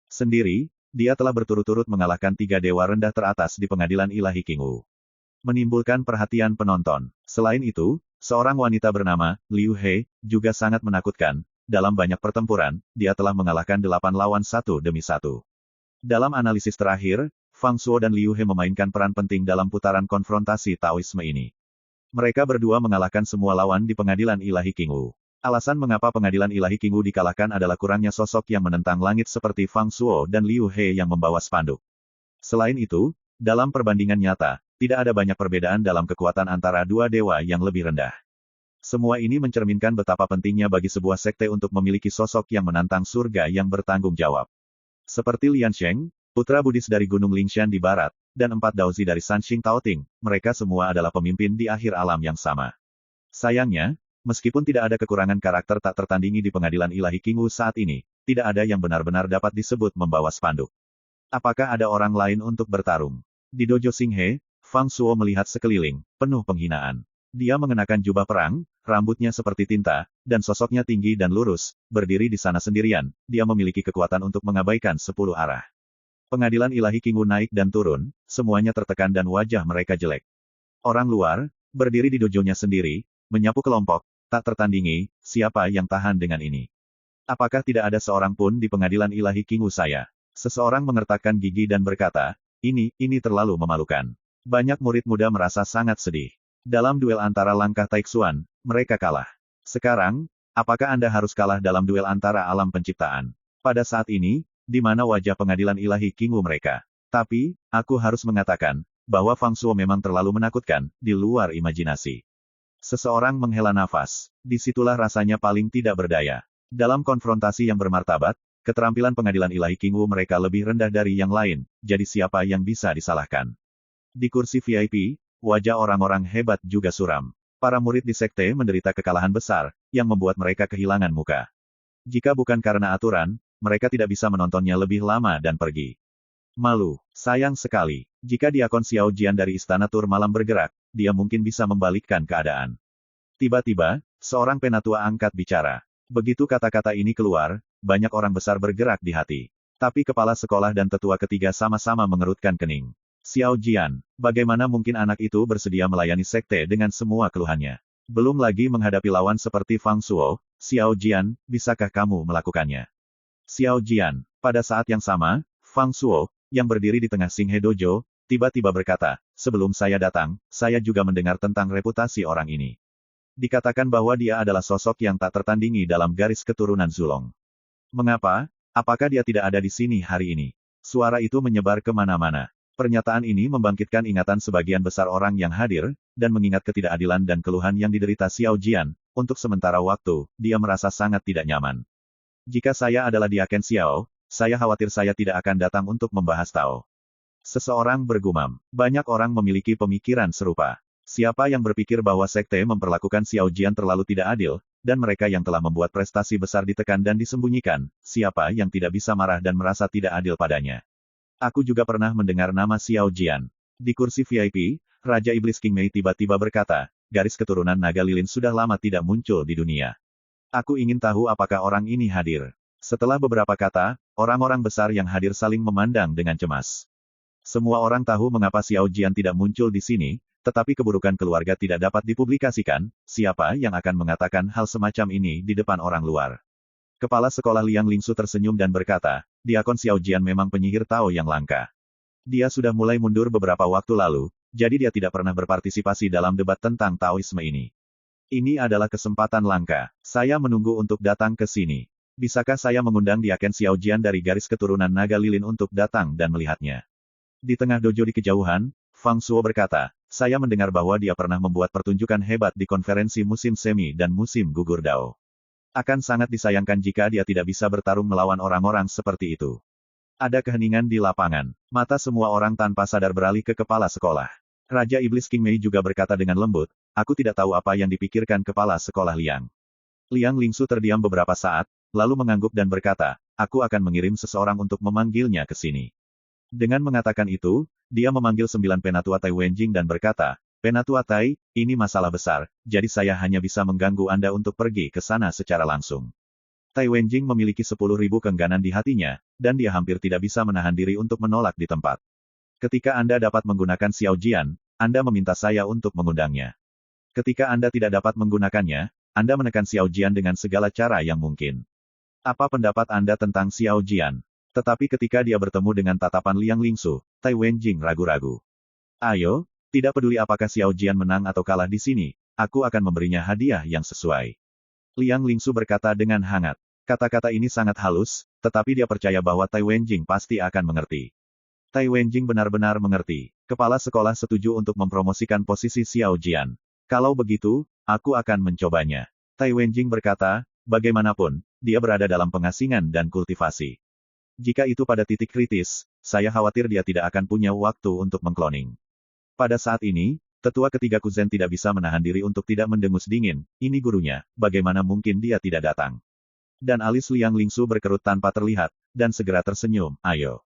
Sendiri, dia telah berturut-turut mengalahkan 3 dewa rendah teratas di pengadilan ilahi Qingwu. Menimbulkan perhatian penonton. Selain itu, seorang wanita bernama Liu He juga sangat menakutkan. Dalam banyak pertempuran, dia telah mengalahkan 8 lawan 1 demi 1. Dalam analisis terakhir, Fang Shuo dan Liu He memainkan peran penting dalam putaran konfrontasi Taoisme ini. Mereka berdua mengalahkan semua lawan di pengadilan ilahi King Wu. Alasan mengapa pengadilan ilahi King Wu dikalahkan adalah kurangnya sosok yang menentang langit seperti Fang Shuo dan Liu He yang membawa spanduk. Selain itu, dalam perbandingan nyata, tidak ada banyak perbedaan dalam kekuatan antara dua dewa yang lebih rendah. Semua ini mencerminkan betapa pentingnya bagi sebuah sekte untuk memiliki sosok yang menantang surga yang bertanggung jawab. Seperti Lian Sheng, putra Buddhis dari Gunung Lingshan di barat, dan 4 Daozi dari Sanxing Taoting, mereka semua adalah pemimpin di akhir alam yang sama. Sayangnya, meskipun tidak ada kekurangan karakter tak tertandingi di pengadilan ilahi King Wu saat ini, tidak ada yang benar-benar dapat disebut membawa spanduk. Apakah ada orang lain untuk bertarung? Di dojo Xinghe, Fang Shuo melihat sekeliling, penuh penghinaan. Dia mengenakan jubah perang, rambutnya seperti tinta, dan sosoknya tinggi dan lurus, berdiri di sana sendirian. Dia memiliki kekuatan untuk mengabaikan 10 arah. Pengadilan ilahi King Wu naik dan turun, semuanya tertekan dan wajah mereka jelek. Orang luar, berdiri di dojonya sendiri, menyapu kelompok, tak tertandingi, siapa yang tahan dengan ini? Apakah tidak ada seorang pun di pengadilan ilahi King Wu saya? Seseorang mengertakkan gigi dan berkata, ini terlalu memalukan. Banyak murid muda merasa sangat sedih. Dalam duel antara langkah Taixuan, mereka kalah. Sekarang, apakah Anda harus kalah dalam duel antara alam penciptaan? Pada saat ini, di mana wajah pengadilan ilahi King Wu mereka? Tapi, aku harus mengatakan, bahwa Fang Shuo memang terlalu menakutkan, di luar imajinasi. Seseorang menghela nafas. Disitulah rasanya paling tidak berdaya. Dalam konfrontasi yang bermartabat, keterampilan pengadilan ilahi King Wu mereka lebih rendah dari yang lain, jadi siapa yang bisa disalahkan? Di kursi VIP, wajah orang-orang hebat juga suram. Para murid di sekte menderita kekalahan besar, yang membuat mereka kehilangan muka. Jika bukan karena aturan, mereka tidak bisa menontonnya lebih lama dan pergi. Malu. Sayang sekali. Jika diakon Xiao Jian dari Istana Tur Malam bergerak, dia mungkin bisa membalikkan keadaan. Tiba-tiba, seorang penatua angkat bicara. Begitu kata-kata ini keluar, banyak orang besar bergerak di hati. Tapi kepala sekolah dan tetua ketiga sama-sama mengerutkan kening. Xiao Jian, bagaimana mungkin anak itu bersedia melayani sekte dengan semua keluhannya? Belum lagi menghadapi lawan seperti Fang Shuo. Xiao Jian, bisakah kamu melakukannya? Xiao Jian. Pada saat yang sama, Fang Shuo, yang berdiri di tengah Xinghe Dojo, tiba-tiba berkata, sebelum saya datang, saya juga mendengar tentang reputasi orang ini. Dikatakan bahwa dia adalah sosok yang tak tertandingi dalam garis keturunan Zulong. Mengapa? Apakah dia tidak ada di sini hari ini? Suara itu menyebar kemana-mana. Pernyataan ini membangkitkan ingatan sebagian besar orang yang hadir, dan mengingat ketidakadilan dan keluhan yang diderita Xiao Jian. Untuk sementara waktu, dia merasa sangat tidak nyaman. Jika saya adalah Diaken Xiao, saya khawatir saya tidak akan datang untuk membahas Tao. Seseorang bergumam. Banyak orang memiliki pemikiran serupa. Siapa yang berpikir bahwa sekte memperlakukan Xiao Jian terlalu tidak adil, dan mereka yang telah membuat prestasi besar ditekan dan disembunyikan, siapa yang tidak bisa marah dan merasa tidak adil padanya? Aku juga pernah mendengar nama Xiao Jian. Di kursi VIP, Raja Iblis King Mei tiba-tiba berkata, garis keturunan naga lilin sudah lama tidak muncul di dunia. Aku ingin tahu apakah orang ini hadir. Setelah beberapa kata, orang-orang besar yang hadir saling memandang dengan cemas. Semua orang tahu mengapa Xiao Jian tidak muncul di sini, tetapi keburukan keluarga tidak dapat dipublikasikan. Siapa yang akan mengatakan hal semacam ini di depan orang luar? Kepala sekolah Liang Lingsu tersenyum dan berkata, Diakon Xiao Jian memang penyihir Tao yang langka. Dia sudah mulai mundur beberapa waktu lalu, jadi dia tidak pernah berpartisipasi dalam debat tentang Taoisme ini. Ini adalah kesempatan langka. Saya menunggu untuk datang ke sini. Bisakah saya mengundang Diaken Xiao Jian dari garis keturunan naga lilin untuk datang dan melihatnya? Di tengah dojo di kejauhan, Fang Shuo berkata, saya mendengar bahwa dia pernah membuat pertunjukan hebat di konferensi musim semi dan musim gugur Dao. Akan sangat disayangkan jika dia tidak bisa bertarung melawan orang-orang seperti itu. Ada keheningan di lapangan. Mata semua orang tanpa sadar beralih ke kepala sekolah. Raja Iblis King Mei juga berkata dengan lembut, aku tidak tahu apa yang dipikirkan kepala sekolah Liang. Liang Lingsu terdiam beberapa saat, lalu mengangguk dan berkata, aku akan mengirim seseorang untuk memanggilnya ke sini. Dengan mengatakan itu, dia memanggil 9 penatua Tai Wenjing dan berkata, Penatua Tai, ini masalah besar, jadi saya hanya bisa mengganggu Anda untuk pergi ke sana secara langsung. Tai Wenjing memiliki 10.000 keengganan di hatinya, dan dia hampir tidak bisa menahan diri untuk menolak di tempat. Ketika Anda dapat menggunakan Xiao Jian, Anda meminta saya untuk mengundangnya. Ketika Anda tidak dapat menggunakannya, Anda menekan Xiao Jian dengan segala cara yang mungkin. Apa pendapat Anda tentang Xiao Jian? Tetapi ketika dia bertemu dengan tatapan Liang Lingsu, Tai Wenjing ragu-ragu. Ayo, tidak peduli apakah Xiao Jian menang atau kalah di sini, aku akan memberinya hadiah yang sesuai. Liang Lingsu berkata dengan hangat. Kata-kata ini sangat halus, tetapi dia percaya bahwa Tai Wenjing pasti akan mengerti. Tai Wenjing benar-benar mengerti. Kepala sekolah setuju untuk mempromosikan posisi Xiao Jian. Kalau begitu, aku akan mencobanya. Tai Wenjing berkata, bagaimanapun, dia berada dalam pengasingan dan kultivasi. Jika itu pada titik kritis, saya khawatir dia tidak akan punya waktu untuk mengkloning. Pada saat ini, tetua ketiga Kuzen tidak bisa menahan diri untuk tidak mendengus dingin, ini gurunya, bagaimana mungkin dia tidak datang. Dan alis Liang Lingsu berkerut tanpa terlihat, dan segera tersenyum, ayo.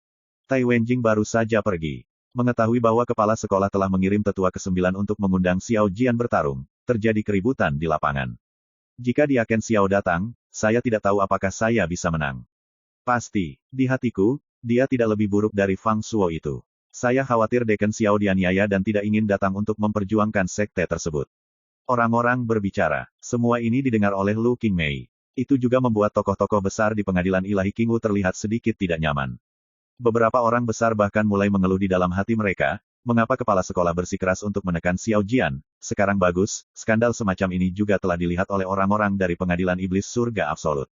Tai Wenjing baru saja pergi. Mengetahui bahwa kepala sekolah telah mengirim tetua ke-9 untuk mengundang Xiao Jian bertarung, terjadi keributan di lapangan. Jika Diaken Xiao datang, saya tidak tahu apakah saya bisa menang. Pasti, di hatiku, dia tidak lebih buruk dari Fang Shuo itu. Saya khawatir Deken Xiao dianiaya dan tidak ingin datang untuk memperjuangkan sekte tersebut. Orang-orang berbicara. Semua ini didengar oleh Lu Qingmei. Itu juga membuat tokoh-tokoh besar di pengadilan ilahi Qingwu terlihat sedikit tidak nyaman. Beberapa orang besar bahkan mulai mengeluh di dalam hati mereka, mengapa kepala sekolah bersikeras untuk menekan Xiao Jian. Sekarang bagus, skandal semacam ini juga telah dilihat oleh orang-orang dari pengadilan iblis surga absolut.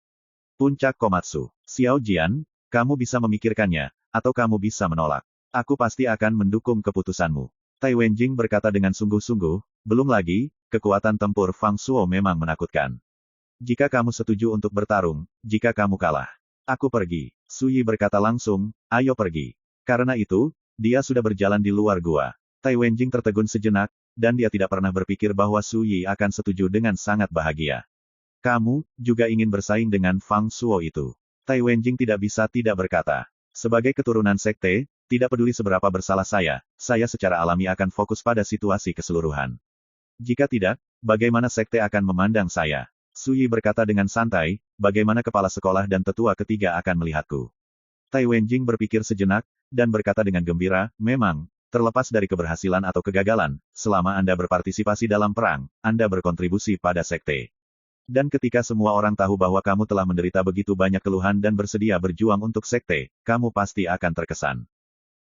Puncak Komatsu. Xiao Jian, kamu bisa memikirkannya, atau kamu bisa menolak. Aku pasti akan mendukung keputusanmu. Tai Wenjing berkata dengan sungguh-sungguh, belum lagi, kekuatan tempur Fang Shuo memang menakutkan. Jika kamu setuju untuk bertarung, jika kamu kalah, aku pergi. Su Yi berkata langsung, ayo pergi. Karena itu, dia sudah berjalan di luar gua. Tai Wenjing tertegun sejenak, dan dia tidak pernah berpikir bahwa Su Yi akan setuju dengan sangat bahagia. Kamu, juga ingin bersaing dengan Fang Shuo itu. Tai Wenjing tidak bisa tidak berkata. Sebagai keturunan sekte, tidak peduli seberapa bersalah saya secara alami akan fokus pada situasi keseluruhan. Jika tidak, bagaimana sekte akan memandang saya? Su Yi berkata dengan santai, bagaimana kepala sekolah dan tetua ketiga akan melihatku? Tai Wenjing berpikir sejenak, dan berkata dengan gembira, memang, terlepas dari keberhasilan atau kegagalan, selama Anda berpartisipasi dalam perang, Anda berkontribusi pada sekte. Dan ketika semua orang tahu bahwa kamu telah menderita begitu banyak keluhan dan bersedia berjuang untuk sekte, kamu pasti akan terkesan.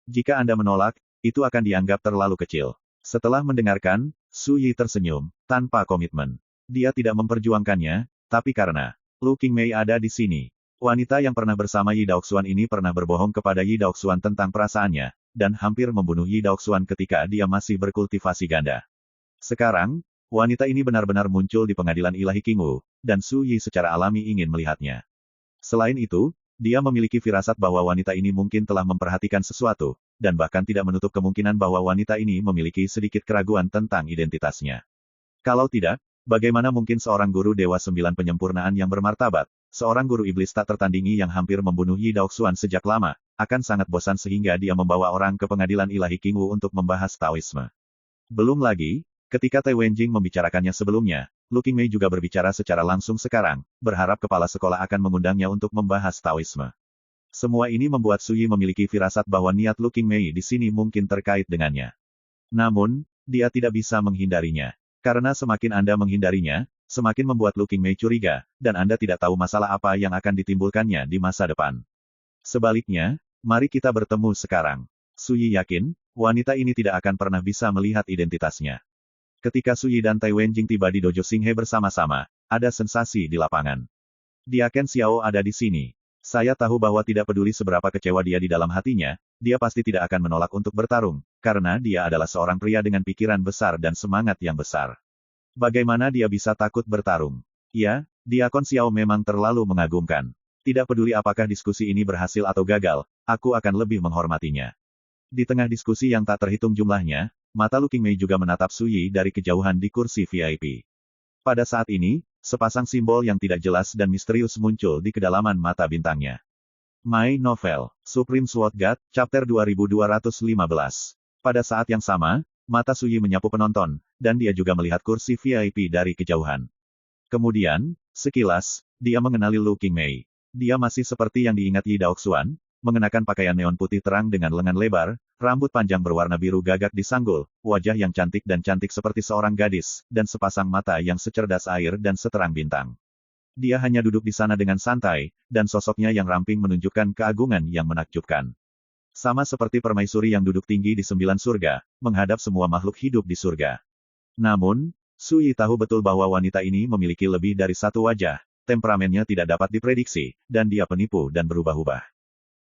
Jika Anda menolak, itu akan dianggap terlalu kecil. Setelah mendengarkan, Su Yi tersenyum, tanpa komitmen. Dia tidak memperjuangkannya, tapi karena Lu Qingmei ada di sini. Wanita yang pernah bersama Yi Daoxuan ini pernah berbohong kepada Yi Daoxuan tentang perasaannya, dan hampir membunuh Yi Daoxuan ketika dia masih berkultivasi ganda. Sekarang, wanita ini benar-benar muncul di pengadilan ilahi Qingwu, dan Su Yi secara alami ingin melihatnya. Selain itu, dia memiliki firasat bahwa wanita ini mungkin telah memperhatikan sesuatu, dan bahkan tidak menutup kemungkinan bahwa wanita ini memiliki sedikit keraguan tentang identitasnya. Kalau tidak, bagaimana mungkin seorang guru Dewa 9 penyempurnaan yang bermartabat, seorang guru iblis tak tertandingi yang hampir membunuh Yi Daoxuan sejak lama, akan sangat bosan sehingga dia membawa orang ke pengadilan ilahi Qingwu untuk membahas Taoisme. Belum lagi, ketika Tai Wenjing membicarakannya sebelumnya, Lu Qingmei juga berbicara secara langsung sekarang, berharap kepala sekolah akan mengundangnya untuk membahas Taoisme. Semua ini membuat Su Yi memiliki firasat bahwa niat Lu Qingmei di sini mungkin terkait dengannya. Namun, dia tidak bisa menghindarinya. Karena semakin Anda menghindarinya, semakin membuat Lu Qingmei curiga, dan Anda tidak tahu masalah apa yang akan ditimbulkannya di masa depan. Sebaliknya, mari kita bertemu sekarang. Su Yi yakin, wanita ini tidak akan pernah bisa melihat identitasnya. Ketika Su Yi dan Tai Wenjing tiba di dojo Xinghe bersama-sama, ada sensasi di lapangan. Diaken Xiao ada di sini. Saya tahu bahwa tidak peduli seberapa kecewa dia di dalam hatinya, dia pasti tidak akan menolak untuk bertarung, karena dia adalah seorang pria dengan pikiran besar dan semangat yang besar. Bagaimana dia bisa takut bertarung? Ya, Diakon Xiao memang terlalu mengagumkan. Tidak peduli apakah diskusi ini berhasil atau gagal, aku akan lebih menghormatinya. Di tengah diskusi yang tak terhitung jumlahnya, mata Lu Qingmei juga menatap Su Yi dari kejauhan di kursi VIP. Pada saat ini, sepasang simbol yang tidak jelas dan misterius muncul di kedalaman mata bintangnya. My Novel, Supreme Sword God, Chapter 2215. Pada saat yang sama, mata Su Yi menyapu penonton, dan dia juga melihat kursi VIP dari kejauhan. Kemudian, sekilas, dia mengenali Lu Qingmei. Dia masih seperti yang diingat Yi Daoxuan, mengenakan pakaian neon putih terang dengan lengan lebar, rambut panjang berwarna biru gagak disanggul, wajah yang cantik dan cantik seperti seorang gadis, dan sepasang mata yang secerdas air dan seterang bintang. Dia hanya duduk di sana dengan santai, dan sosoknya yang ramping menunjukkan keagungan yang menakjubkan. Sama seperti permaisuri yang duduk tinggi di 9 surga, menghadap semua makhluk hidup di surga. Namun, Su Yi tahu betul bahwa wanita ini memiliki lebih dari satu wajah, temperamennya tidak dapat diprediksi, dan dia penipu dan berubah-ubah.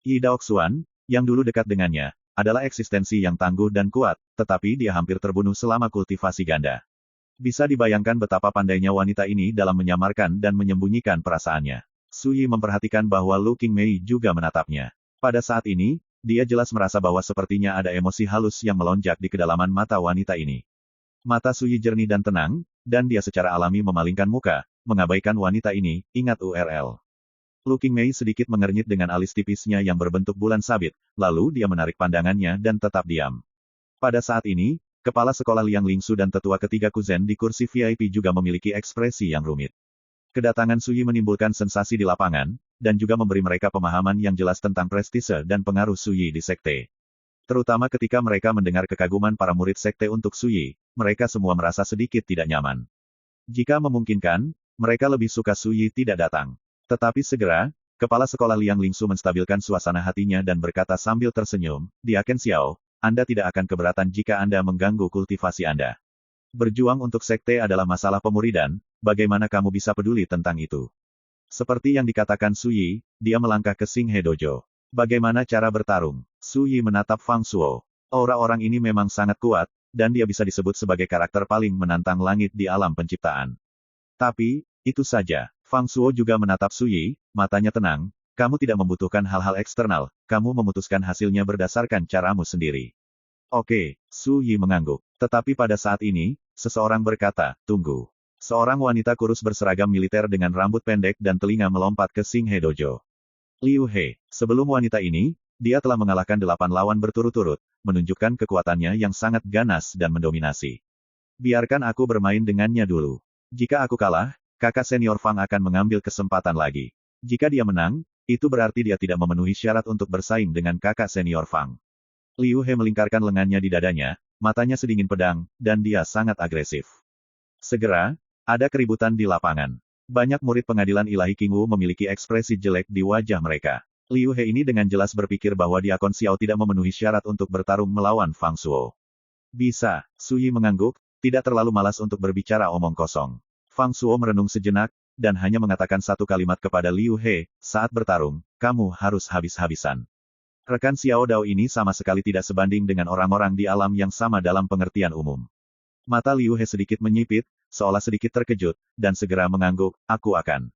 Yi Daoxuan, yang dulu dekat dengannya, adalah eksistensi yang tangguh dan kuat, tetapi dia hampir terbunuh selama kultivasi ganda. Bisa dibayangkan betapa pandainya wanita ini dalam menyamarkan dan menyembunyikan perasaannya. Su Yi memperhatikan bahwa Lu Qingmei juga menatapnya. Pada saat ini, dia jelas merasa bahwa sepertinya ada emosi halus yang melonjak di kedalaman mata wanita ini. Mata Su Yi jernih dan tenang, dan dia secara alami memalingkan muka, mengabaikan wanita ini, ingat URL. Lu Qingmei sedikit mengernyit dengan alis tipisnya yang berbentuk bulan sabit, lalu dia menarik pandangannya dan tetap diam. Pada saat ini, Kepala Sekolah Liang Lingsu dan Tetua Ketiga Kuzen di kursi VIP juga memiliki ekspresi yang rumit. Kedatangan Su Yi menimbulkan sensasi di lapangan, dan juga memberi mereka pemahaman yang jelas tentang prestise dan pengaruh Su Yi di sekte. Terutama ketika mereka mendengar kekaguman para murid sekte untuk Su Yi, mereka semua merasa sedikit tidak nyaman. Jika memungkinkan, mereka lebih suka Su Yi tidak datang. Tetapi segera, Kepala Sekolah Liang Lingsu menstabilkan suasana hatinya dan berkata sambil tersenyum, "Diaken Xiao, Anda tidak akan keberatan jika Anda mengganggu kultivasi Anda. Berjuang untuk sekte adalah masalah pemuridan, bagaimana kamu bisa peduli tentang itu?" Seperti yang dikatakan Su Yi, dia melangkah ke Xinghe Dojo. Bagaimana cara bertarung? Su Yi menatap Fang Shuo. Aura orang ini memang sangat kuat, dan dia bisa disebut sebagai karakter paling menantang langit di alam penciptaan. Tapi, itu saja. Fang Shuo juga menatap Su Yi, matanya tenang. Kamu tidak membutuhkan hal-hal eksternal, kamu memutuskan hasilnya berdasarkan caramu sendiri. Oke, Su Yi mengangguk. Tetapi pada saat ini, seseorang berkata, tunggu. Seorang wanita kurus berseragam militer dengan rambut pendek dan telinga melompat ke Xinghe Dojo. Liu He, sebelum wanita ini, dia telah mengalahkan 8 lawan berturut-turut, menunjukkan kekuatannya yang sangat ganas dan mendominasi. Biarkan aku bermain dengannya dulu. Jika aku kalah, kakak senior Fang akan mengambil kesempatan lagi. Jika dia menang, itu berarti dia tidak memenuhi syarat untuk bersaing dengan kakak senior Fang. Liu He melingkarkan lengannya di dadanya, matanya sedingin pedang, dan dia sangat agresif. Segera, ada keributan di lapangan. Banyak murid pengadilan ilahi Qingwu memiliki ekspresi jelek di wajah mereka. Liu He ini dengan jelas berpikir bahwa Diakon Xiao tidak memenuhi syarat untuk bertarung melawan Fang Shuo. Bisa, Su Yi mengangguk, tidak terlalu malas untuk berbicara omong kosong. Fang Shuo merenung sejenak, dan hanya mengatakan satu kalimat kepada Liu He, saat bertarung, kamu harus habis-habisan. Rekan Xiao Dao ini sama sekali tidak sebanding dengan orang-orang di alam yang sama dalam pengertian umum. Mata Liu He sedikit menyipit, seolah sedikit terkejut, dan segera mengangguk, aku akan.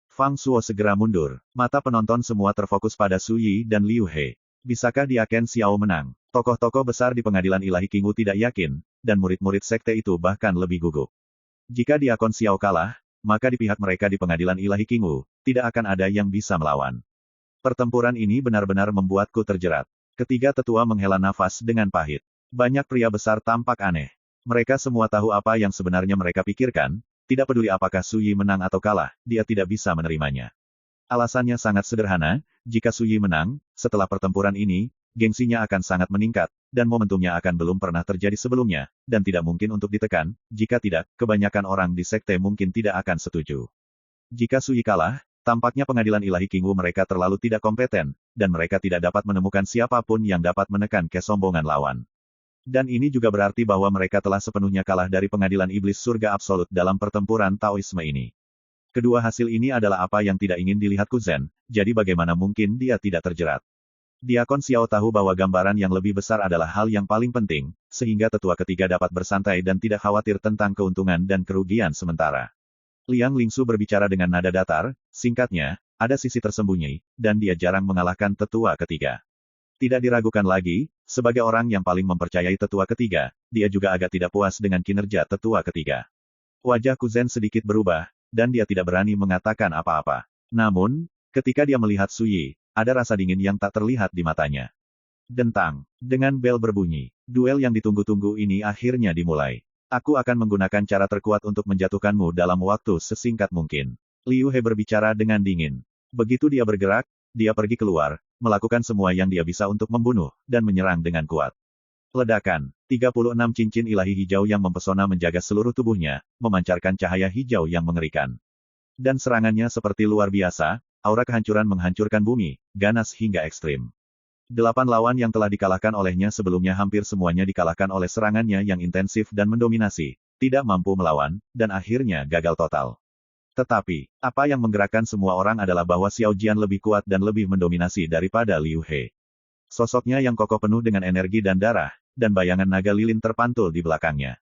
Fang Shuo segera mundur. Mata penonton semua terfokus pada Su Yi dan Liu He. Bisakah Diaken Xiao menang? Tokoh-tokoh besar di pengadilan ilahi Qingwu tidak yakin, dan murid-murid sekte itu bahkan lebih gugup. Jika Diakon Xiao kalah, maka di pihak mereka di pengadilan ilahi Qingwu, tidak akan ada yang bisa melawan. Pertempuran ini benar-benar membuatku terjerat. Ketiga tetua menghela nafas dengan pahit. Banyak pria besar tampak aneh. Mereka semua tahu apa yang sebenarnya mereka pikirkan, tidak peduli apakah Su Yi menang atau kalah, dia tidak bisa menerimanya. Alasannya sangat sederhana, jika Su Yi menang, setelah pertempuran ini, gengsinya akan sangat meningkat, dan momentumnya akan belum pernah terjadi sebelumnya, dan tidak mungkin untuk ditekan, jika tidak, kebanyakan orang di sekte mungkin tidak akan setuju. Jika Su Yi kalah, tampaknya pengadilan ilahi Qingwu mereka terlalu tidak kompeten, dan mereka tidak dapat menemukan siapapun yang dapat menekan kesombongan lawan. Dan ini juga berarti bahwa mereka telah sepenuhnya kalah dari pengadilan iblis surga absolut dalam pertempuran Taoisme ini. Kedua hasil ini adalah apa yang tidak ingin dilihat Kuzen, jadi bagaimana mungkin dia tidak terjerat. Diakon Xiao tahu bahwa gambaran yang lebih besar adalah hal yang paling penting, sehingga tetua ketiga dapat bersantai dan tidak khawatir tentang keuntungan dan kerugian sementara. Liang Lingsu berbicara dengan nada datar, singkatnya, ada sisi tersembunyi, dan dia jarang mengalahkan tetua ketiga. Tidak diragukan lagi, sebagai orang yang paling mempercayai tetua ketiga, dia juga agak tidak puas dengan kinerja tetua ketiga. Wajah Kuzen sedikit berubah, dan dia tidak berani mengatakan apa-apa. Namun, ketika dia melihat Su Yi, ada rasa dingin yang tak terlihat di matanya. Dentang. Dengan bel berbunyi, duel yang ditunggu-tunggu ini akhirnya dimulai. Aku akan menggunakan cara terkuat untuk menjatuhkanmu dalam waktu sesingkat mungkin. Liu He berbicara dengan dingin. Begitu dia bergerak, dia pergi keluar, melakukan semua yang dia bisa untuk membunuh, dan menyerang dengan kuat. Ledakan. 36 cincin ilahi hijau yang mempesona menjaga seluruh tubuhnya, memancarkan cahaya hijau yang mengerikan. Dan serangannya seperti luar biasa, aura kehancuran menghancurkan bumi, ganas hingga ekstrim. 8 lawan yang telah dikalahkan olehnya sebelumnya hampir semuanya dikalahkan oleh serangannya yang intensif dan mendominasi, tidak mampu melawan, dan akhirnya gagal total. Tetapi, apa yang menggerakkan semua orang adalah bahwa Xiao Jian lebih kuat dan lebih mendominasi daripada Liu He. Sosoknya yang kokoh penuh dengan energi dan darah, dan bayangan naga lilin terpantul di belakangnya.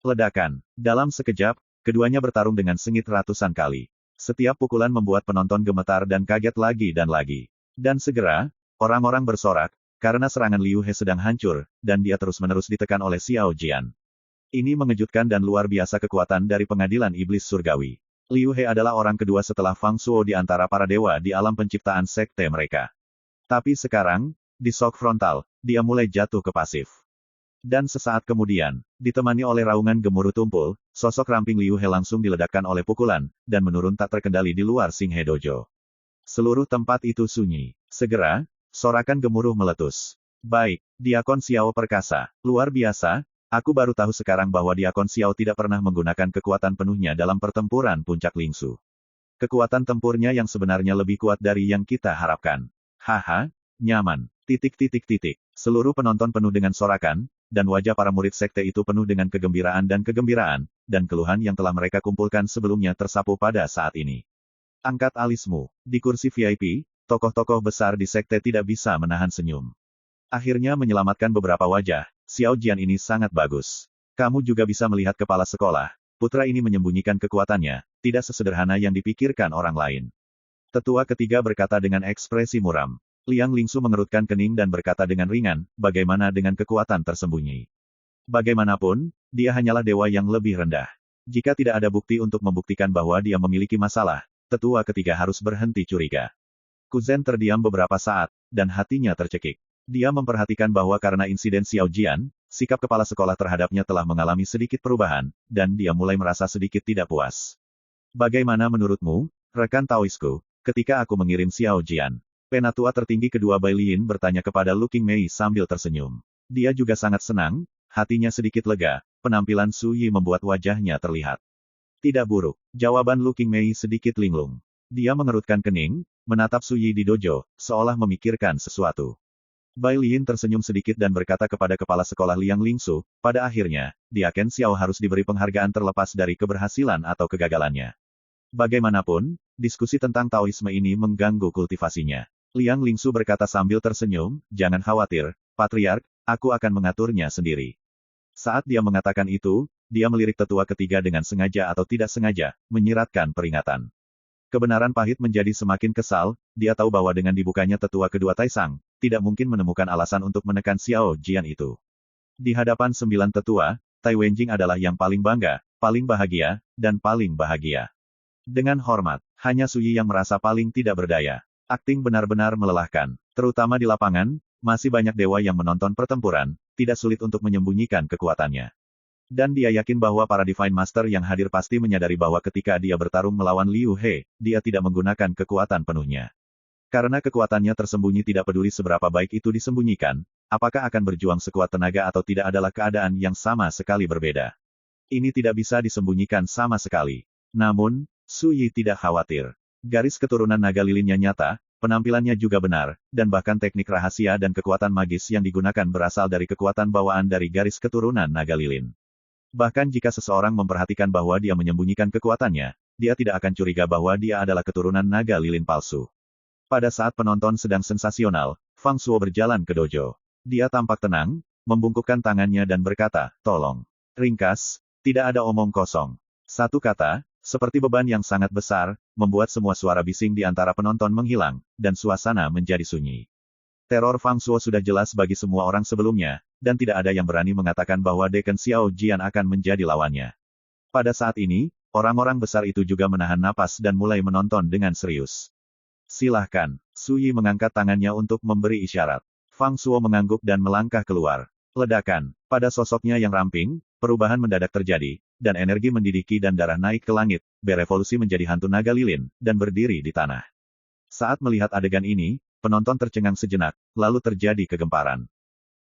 Ledakan. Dalam sekejap, keduanya bertarung dengan sengit ratusan kali. Setiap pukulan membuat penonton gemetar dan kaget lagi dan lagi. Dan segera, orang-orang bersorak, karena serangan Liu He sedang hancur, dan dia terus-menerus ditekan oleh Xiao Jian. Ini mengejutkan dan luar biasa kekuatan dari pengadilan iblis surgawi. Liu He adalah orang kedua setelah Fang Shuo di antara para dewa di alam penciptaan sekte mereka. Tapi sekarang, di shock frontal, dia mulai jatuh ke pasif. Dan sesaat kemudian, ditemani oleh raungan gemuruh tumpul, sosok ramping Liu He langsung diledakkan oleh pukulan, dan menurun tak terkendali di luar Xinghe Dojo. Seluruh tempat itu sunyi. Segera, sorakan gemuruh meletus. Baik, Diakon Xiao perkasa. Luar biasa, aku baru tahu sekarang bahwa Diakon Xiao tidak pernah menggunakan kekuatan penuhnya dalam pertempuran puncak Lingsu. Kekuatan tempurnya yang sebenarnya lebih kuat dari yang kita harapkan. Haha, nyaman. Seluruh penonton penuh dengan sorakan, dan wajah para murid sekte itu penuh dengan kegembiraan, dan keluhan yang telah mereka kumpulkan sebelumnya tersapu pada saat ini. Angkat alismu. Di kursi VIP, tokoh-tokoh besar di sekte tidak bisa menahan senyum. Akhirnya menyelamatkan beberapa wajah, Xiao Jian ini sangat bagus. Kamu juga bisa melihat kepala sekolah, putra ini menyembunyikan kekuatannya, tidak sesederhana yang dipikirkan orang lain. Tetua ketiga berkata dengan ekspresi muram. Liang Lingsu mengerutkan kening dan berkata dengan ringan, bagaimana dengan kekuatan tersembunyi? Bagaimanapun, dia hanyalah dewa yang lebih rendah. Jika tidak ada bukti untuk membuktikan bahwa dia memiliki masalah, tetua ketiga harus berhenti curiga. Kuzen terdiam beberapa saat, dan hatinya tercekik. Dia memperhatikan bahwa karena insiden Xiao Jian, sikap kepala sekolah terhadapnya telah mengalami sedikit perubahan, dan dia mulai merasa sedikit tidak puas. Bagaimana menurutmu, rekan Taoisku, ketika aku mengirim Xiao Jian? Penatua tertinggi kedua Bai Lin bertanya kepada Lu Qingmei sambil tersenyum. Dia juga sangat senang, hatinya sedikit lega, penampilan Su Yi membuat wajahnya terlihat tidak buruk. Jawaban Lu Qingmei sedikit linglung. Dia mengerutkan kening, menatap Su Yi di dojo, seolah memikirkan sesuatu. Bai Lin tersenyum sedikit dan berkata kepada kepala sekolah Liang Lingsu, pada akhirnya, Diaken Xiao harus diberi penghargaan terlepas dari keberhasilan atau kegagalannya. Bagaimanapun, diskusi tentang Taoisme ini mengganggu kultivasinya. Liang Lingsu berkata sambil tersenyum, jangan khawatir, Patriark, aku akan mengaturnya sendiri. Saat dia mengatakan itu, dia melirik tetua ketiga dengan sengaja atau tidak sengaja, menyiratkan peringatan. Kebenaran pahit menjadi semakin kesal, dia tahu bahwa dengan dibukanya tetua kedua Taisang, tidak mungkin menemukan alasan untuk menekan Xiao Jian itu. Di hadapan 9 tetua, Tai Wenjing adalah yang paling bangga, paling bahagia, dan paling bahagia. Dengan hormat, hanya Su Yi yang merasa paling tidak berdaya. Akting benar-benar melelahkan. Terutama di lapangan, masih banyak dewa yang menonton pertempuran, tidak sulit untuk menyembunyikan kekuatannya. Dan dia yakin bahwa para Divine Master yang hadir pasti menyadari bahwa ketika dia bertarung melawan Liu He, dia tidak menggunakan kekuatan penuhnya. Karena kekuatannya tersembunyi tidak peduli seberapa baik itu disembunyikan, apakah akan berjuang sekuat tenaga atau tidak adalah keadaan yang sama sekali berbeda. Ini tidak bisa disembunyikan sama sekali. Namun, Su Yi tidak khawatir. Garis keturunan naga lilinnya nyata, penampilannya juga benar, dan bahkan teknik rahasia dan kekuatan magis yang digunakan berasal dari kekuatan bawaan dari garis keturunan naga lilin. Bahkan jika seseorang memperhatikan bahwa dia menyembunyikan kekuatannya, dia tidak akan curiga bahwa dia adalah keturunan naga lilin palsu. Pada saat penonton sedang sensasional, Fang Shuo berjalan ke dojo. Dia tampak tenang, membungkukkan tangannya dan berkata, tolong. Ringkas, tidak ada omong kosong. Satu kata, seperti beban yang sangat besar, membuat semua suara bising di antara penonton menghilang, dan suasana menjadi sunyi. Teror Fang Shuo sudah jelas bagi semua orang sebelumnya, dan tidak ada yang berani mengatakan bahwa Deken Xiao Jian akan menjadi lawannya. Pada saat ini, orang-orang besar itu juga menahan napas dan mulai menonton dengan serius. Silahkan, Su Yi mengangkat tangannya untuk memberi isyarat. Fang Shuo mengangguk dan melangkah keluar. Ledakan, pada sosoknya yang ramping, perubahan mendadak terjadi, dan energi mendidih dan darah naik ke langit, berevolusi menjadi hantu naga lilin, dan berdiri di tanah. Saat melihat adegan ini, penonton tercengang sejenak, lalu terjadi kegemparan.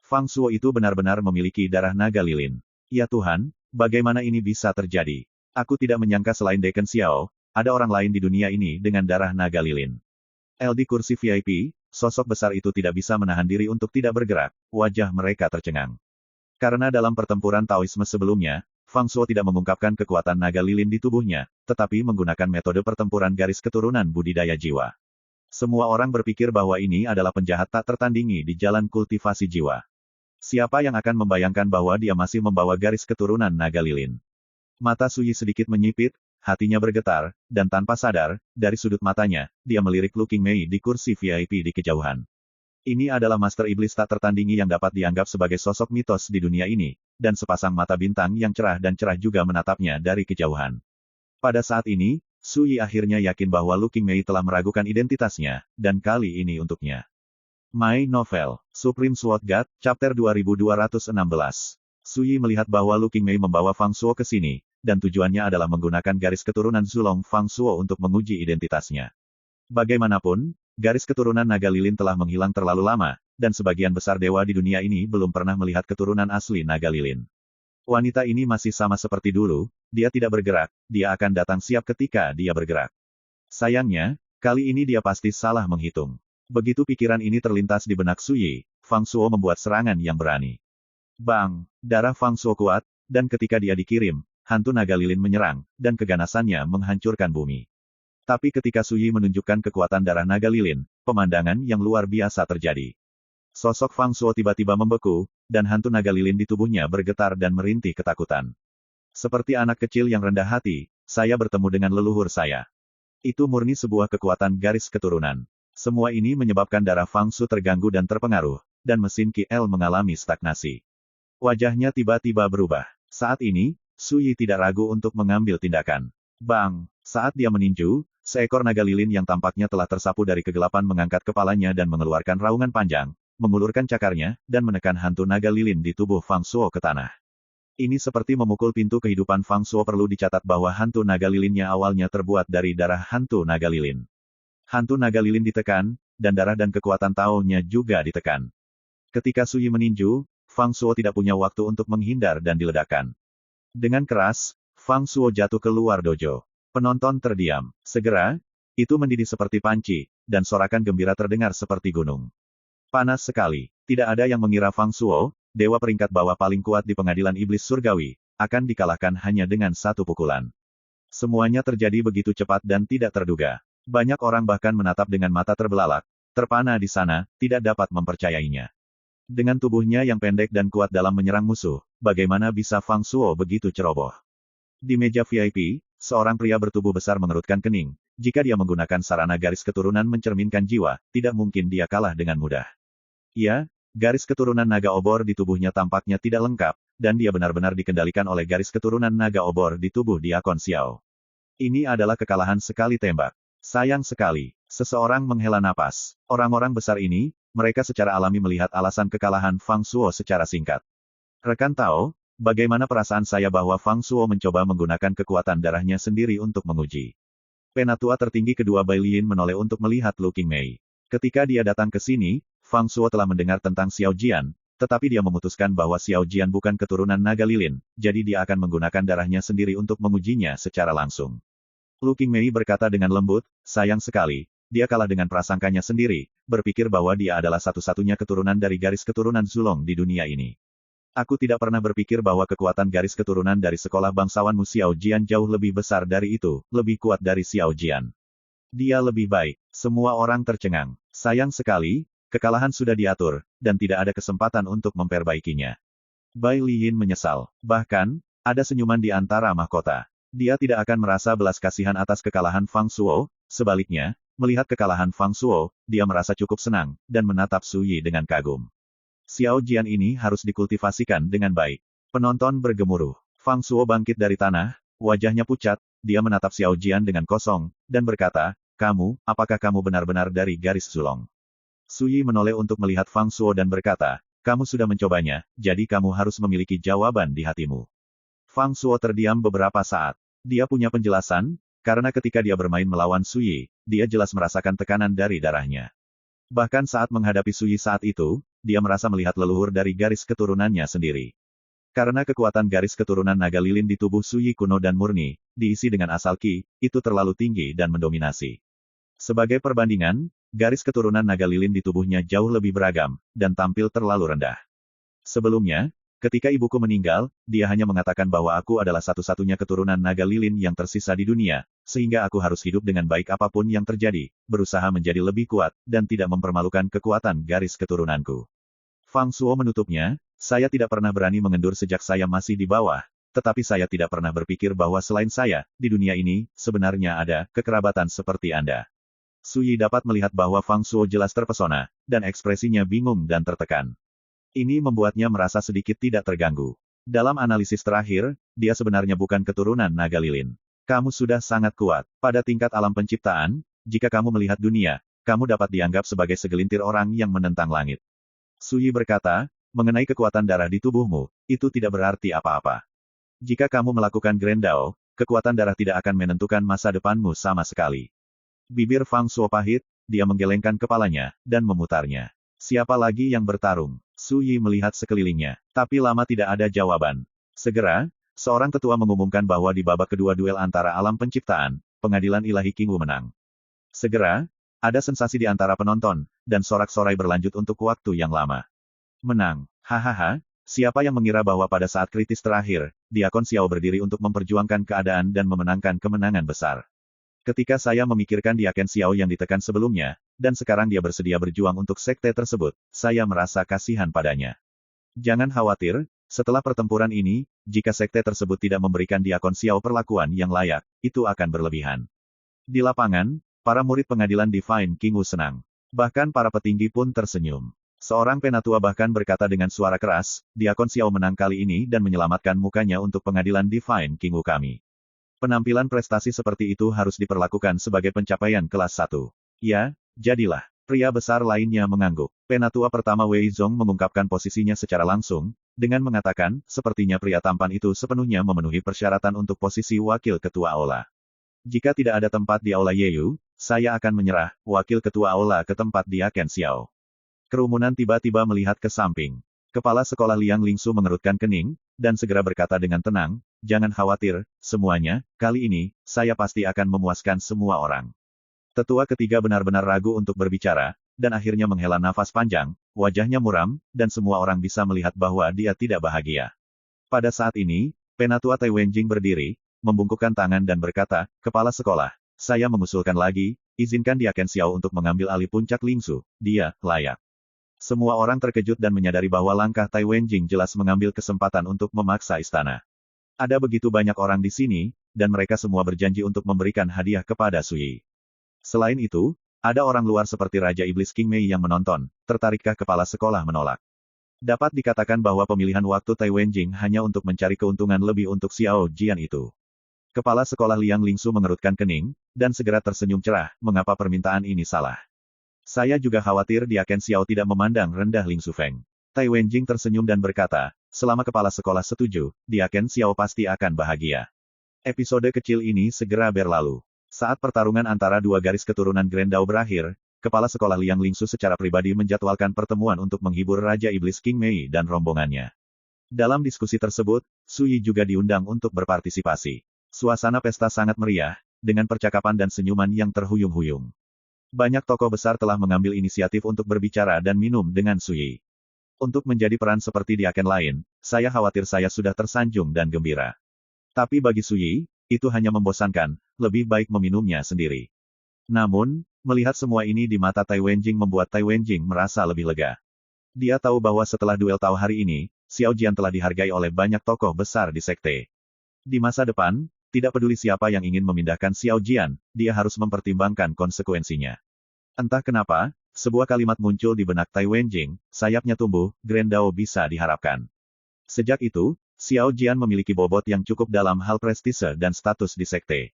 Fang Shuo itu benar-benar memiliki darah naga lilin. Ya Tuhan, bagaimana ini bisa terjadi? Aku tidak menyangka selain Deken Xiao, ada orang lain di dunia ini dengan darah naga lilin. Di kursi VIP, sosok besar itu tidak bisa menahan diri untuk tidak bergerak, wajah mereka tercengang. Karena dalam pertempuran Taoisme sebelumnya, Fang Shuo tidak mengungkapkan kekuatan naga lilin di tubuhnya, tetapi menggunakan metode pertempuran garis keturunan budidaya jiwa. Semua orang berpikir bahwa ini adalah penjahat tak tertandingi di jalan kultivasi jiwa. Siapa yang akan membayangkan bahwa dia masih membawa garis keturunan naga lilin? Mata Suyi sedikit menyipit, hatinya bergetar, dan tanpa sadar, dari sudut matanya, dia melirik Lu Qingmei di kursi VIP di kejauhan. Ini adalah Master Iblis tak tertandingi yang dapat dianggap sebagai sosok mitos di dunia ini, dan sepasang mata bintang yang cerah dan cerah juga menatapnya dari kejauhan. Pada saat ini, Suyi akhirnya yakin bahwa Lu Qingmei telah meragukan identitasnya, dan kali ini untuknya. My Novel, Supreme Sword God, Chapter 2216. Suyi melihat bahwa Lu Qingmei membawa Fang Shuo ke sini, dan tujuannya adalah menggunakan garis keturunan Zulong Fang Shuo untuk menguji identitasnya. Bagaimanapun, garis keturunan naga lilin telah menghilang terlalu lama, dan sebagian besar dewa di dunia ini belum pernah melihat keturunan asli naga lilin. Wanita ini masih sama seperti dulu, dia tidak bergerak, dia akan datang siap ketika dia bergerak. Sayangnya, kali ini dia pasti salah menghitung. Begitu pikiran ini terlintas di benak Suyi, Fang Shuo membuat serangan yang berani. Bang! Darah Fang Shuo kuat, dan ketika dia dikirim, hantu naga lilin menyerang, dan keganasannya menghancurkan bumi. Tapi ketika Suyi menunjukkan kekuatan darah naga lilin, pemandangan yang luar biasa terjadi. Sosok Fang Shuo tiba-tiba membeku, dan hantu naga lilin di tubuhnya bergetar dan merintih ketakutan. Seperti anak kecil yang rendah hati, saya bertemu dengan leluhur saya. Itu murni sebuah kekuatan garis keturunan. Semua ini menyebabkan darah Fang Shuo terganggu dan terpengaruh, dan mesin QL mengalami stagnasi. Wajahnya tiba-tiba berubah. Saat ini, Suyi tidak ragu untuk mengambil tindakan. Bang! Saat dia meninju, seekor naga lilin yang tampaknya telah tersapu dari kegelapan mengangkat kepalanya dan mengeluarkan raungan panjang, mengulurkan cakarnya, dan menekan hantu naga lilin di tubuh Fang Shuo ke tanah. Ini seperti memukul pintu kehidupan Fang Shuo. Perlu dicatat bahwa hantu naga lilinnya awalnya terbuat dari darah hantu naga lilin. Hantu naga lilin ditekan, dan darah dan kekuatan Tao-nya juga ditekan. Ketika Suyi meninju, Fang Shuo tidak punya waktu untuk menghindar dan diledakkan. Dengan keras, Fang Shuo jatuh keluar dojo. Penonton terdiam. Segera, itu mendidih seperti panci, dan sorakan gembira terdengar seperti gunung. Panas sekali. Tidak ada yang mengira Fang Shuo, dewa peringkat bawah paling kuat di pengadilan iblis surgawi, akan dikalahkan hanya dengan satu pukulan. Semuanya terjadi begitu cepat dan tidak terduga. Banyak orang bahkan menatap dengan mata terbelalak, terpana di sana, tidak dapat mempercayainya. Dengan tubuhnya yang pendek dan kuat dalam menyerang musuh, bagaimana bisa Fang Shuo begitu ceroboh? Di meja VIP, seorang pria bertubuh besar mengerutkan kening. Jika dia menggunakan sarana garis keturunan mencerminkan jiwa, tidak mungkin dia kalah dengan mudah. Ya, garis keturunan naga obor di tubuhnya tampaknya tidak lengkap, dan dia benar-benar dikendalikan oleh garis keturunan naga obor di tubuh Diakon Xiao. Ini adalah kekalahan sekali tembak. Sayang sekali. Seseorang menghela napas. Orang-orang besar ini, mereka secara alami melihat alasan kekalahan Fang Shuo secara singkat. Rekan Tao, bagaimana perasaan saya bahwa Fang Shuo mencoba menggunakan kekuatan darahnya sendiri untuk menguji. Penatua tertinggi kedua Bai Liyin menoleh untuk melihat Lu Qingmei. Ketika dia datang ke sini, Fang Shuo telah mendengar tentang Xiao Jian, tetapi dia memutuskan bahwa Xiao Jian bukan keturunan naga lilin, jadi dia akan menggunakan darahnya sendiri untuk mengujinya secara langsung. Lu Qingmei berkata dengan lembut, sayang sekali, dia kalah dengan prasangkanya sendiri, berpikir bahwa dia adalah satu-satunya keturunan dari garis keturunan Zulong di dunia ini. Aku tidak pernah berpikir bahwa kekuatan garis keturunan dari sekolah bangsawanmu Xiao Jian jauh lebih besar dari itu, lebih kuat dari Xiao Jian. Dia lebih baik. Semua orang tercengang. Sayang sekali, kekalahan sudah diatur, dan tidak ada kesempatan untuk memperbaikinya. Bai Liyin menyesal. Bahkan, ada senyuman di antara mahkota. Dia tidak akan merasa belas kasihan atas kekalahan Fang Shuo, sebaliknya, melihat kekalahan Fang Shuo, dia merasa cukup senang, dan menatap Suyi dengan kagum. Xiao Jian ini harus dikultivasikan dengan baik. Penonton bergemuruh. Fang Shuo bangkit dari tanah, wajahnya pucat, dia menatap Xiao Jian dengan kosong, dan berkata, kamu, apakah kamu benar-benar dari garis Zulong? Suyi menoleh untuk melihat Fang Shuo dan berkata, kamu sudah mencobanya, jadi kamu harus memiliki jawaban di hatimu. Fang Shuo terdiam beberapa saat. Dia punya penjelasan, karena ketika dia bermain melawan Suyi, dia jelas merasakan tekanan dari darahnya. Bahkan saat menghadapi Suyi saat itu, dia merasa melihat leluhur dari garis keturunannya sendiri. Karena kekuatan garis keturunan naga lilin di tubuh Suyi kuno dan murni, diisi dengan asal Qi, itu terlalu tinggi dan mendominasi. Sebagai perbandingan, garis keturunan naga lilin di tubuhnya jauh lebih beragam, dan tampil terlalu rendah. Sebelumnya, ketika ibuku meninggal, dia hanya mengatakan bahwa aku adalah satu-satunya keturunan naga lilin yang tersisa di dunia, sehingga aku harus hidup dengan baik apapun yang terjadi, berusaha menjadi lebih kuat, dan tidak mempermalukan kekuatan garis keturunanku. Fang Shuo menutupnya, saya tidak pernah berani mengendur sejak saya masih di bawah, tetapi saya tidak pernah berpikir bahwa selain saya, di dunia ini, sebenarnya ada kekerabatan seperti Anda. Su Yi dapat melihat bahwa Fang Shuo jelas terpesona, dan ekspresinya bingung dan tertekan. Ini membuatnya merasa sedikit tidak terganggu. Dalam analisis terakhir, dia sebenarnya bukan keturunan naga lilin. Kamu sudah sangat kuat. Pada tingkat alam penciptaan, jika kamu melihat dunia, kamu dapat dianggap sebagai segelintir orang yang menentang langit. Su Yi berkata, mengenai kekuatan darah di tubuhmu, itu tidak berarti apa-apa. Jika kamu melakukan Grand Dao, kekuatan darah tidak akan menentukan masa depanmu sama sekali. Bibir Fang Shuo pahit, dia menggelengkan kepalanya, dan memutarnya. Siapa lagi yang bertarung? Su Yi melihat sekelilingnya, tapi lama tidak ada jawaban. Segera, seorang ketua mengumumkan bahwa di babak kedua duel antara alam penciptaan, pengadilan ilahi Qingwu menang. Segera, ada sensasi di antara penonton, dan sorak-sorai berlanjut untuk waktu yang lama. Menang. Hahaha, siapa yang mengira bahwa pada saat kritis terakhir, Diakon Xiao berdiri untuk memperjuangkan keadaan dan memenangkan kemenangan besar. Ketika saya memikirkan Diakon Xiao yang ditekan sebelumnya, dan sekarang dia bersedia berjuang untuk sekte tersebut, saya merasa kasihan padanya. Jangan khawatir, setelah pertempuran ini, jika sekte tersebut tidak memberikan Diakon Xiao perlakuan yang layak, itu akan berlebihan. Di lapangan, para murid pengadilan Divine Qingwu senang. Bahkan para petinggi pun tersenyum. Seorang penatua bahkan berkata dengan suara keras, Diakon Xiao menang kali ini dan menyelamatkan mukanya untuk pengadilan Divine Qingwu kami. Penampilan prestasi seperti itu harus diperlakukan sebagai pencapaian kelas 1. Ya, jadilah. Pria besar lainnya mengangguk. Penatua pertama Wei Zong mengungkapkan posisinya secara langsung, dengan mengatakan, sepertinya pria tampan itu sepenuhnya memenuhi persyaratan untuk posisi wakil ketua aula. Jika tidak ada tempat di aula Yeyu, saya akan menyerah, wakil ketua aula ke tempat Diakon Xiao. Kerumunan tiba-tiba melihat ke samping. Kepala sekolah Liang Lingsu mengerutkan kening, dan segera berkata dengan tenang, jangan khawatir, semuanya, kali ini, saya pasti akan memuaskan semua orang. Tetua ketiga benar-benar ragu untuk berbicara, dan akhirnya menghela nafas panjang, wajahnya muram, dan semua orang bisa melihat bahwa dia tidak bahagia. Pada saat ini, Penatua Tai Wenjing berdiri, membungkukkan tangan dan berkata, Kepala sekolah, saya mengusulkan lagi, izinkan Diakon Xiao untuk mengambil alih puncak Lingsu, dia layak. Semua orang terkejut dan menyadari bahwa langkah Tai Wenjing jelas mengambil kesempatan untuk memaksa istana. Ada begitu banyak orang di sini, dan mereka semua berjanji untuk memberikan hadiah kepada Su Yi. Selain itu, ada orang luar seperti Raja Iblis King Mei yang menonton, tertarikkah kepala sekolah menolak. Dapat dikatakan bahwa pemilihan waktu Tai Wenjing hanya untuk mencari keuntungan lebih untuk Xiao Jian itu. Kepala sekolah Liang Lingsu mengerutkan kening, dan segera tersenyum cerah, mengapa permintaan ini salah. Saya juga khawatir Diakon Xiao tidak memandang rendah Ling Sufeng. Tai Wenjing tersenyum dan berkata, selama kepala sekolah setuju, Diakon Xiao pasti akan bahagia. Episode kecil ini segera berlalu. Saat pertarungan antara dua garis keturunan Grand Dao berakhir, kepala sekolah Liang Lingsu secara pribadi menjadwalkan pertemuan untuk menghibur Raja Iblis King Mei dan rombongannya. Dalam diskusi tersebut, Su Yi juga diundang untuk berpartisipasi. Suasana pesta sangat meriah, dengan percakapan dan senyuman yang terhuyung-huyung. Banyak tokoh besar telah mengambil inisiatif untuk berbicara dan minum dengan Su Yi. Untuk menjadi peran seperti Diakon lain, saya khawatir saya sudah tersanjung dan gembira. Tapi bagi Su Yi, itu hanya membosankan, lebih baik meminumnya sendiri. Namun, melihat semua ini di mata Tai Wenjing membuat Tai Wenjing merasa lebih lega. Dia tahu bahwa setelah duel Tao hari ini, Xiao Jian telah dihargai oleh banyak tokoh besar di sekte. Di masa depan, tidak peduli siapa yang ingin memindahkan Xiao Jian, dia harus mempertimbangkan konsekuensinya. Entah kenapa, sebuah kalimat muncul di benak Tai Wenjing, sayapnya tumbuh, Grand Dao bisa diharapkan. Sejak itu, Xiao Jian memiliki bobot yang cukup dalam hal prestise dan status di sekte.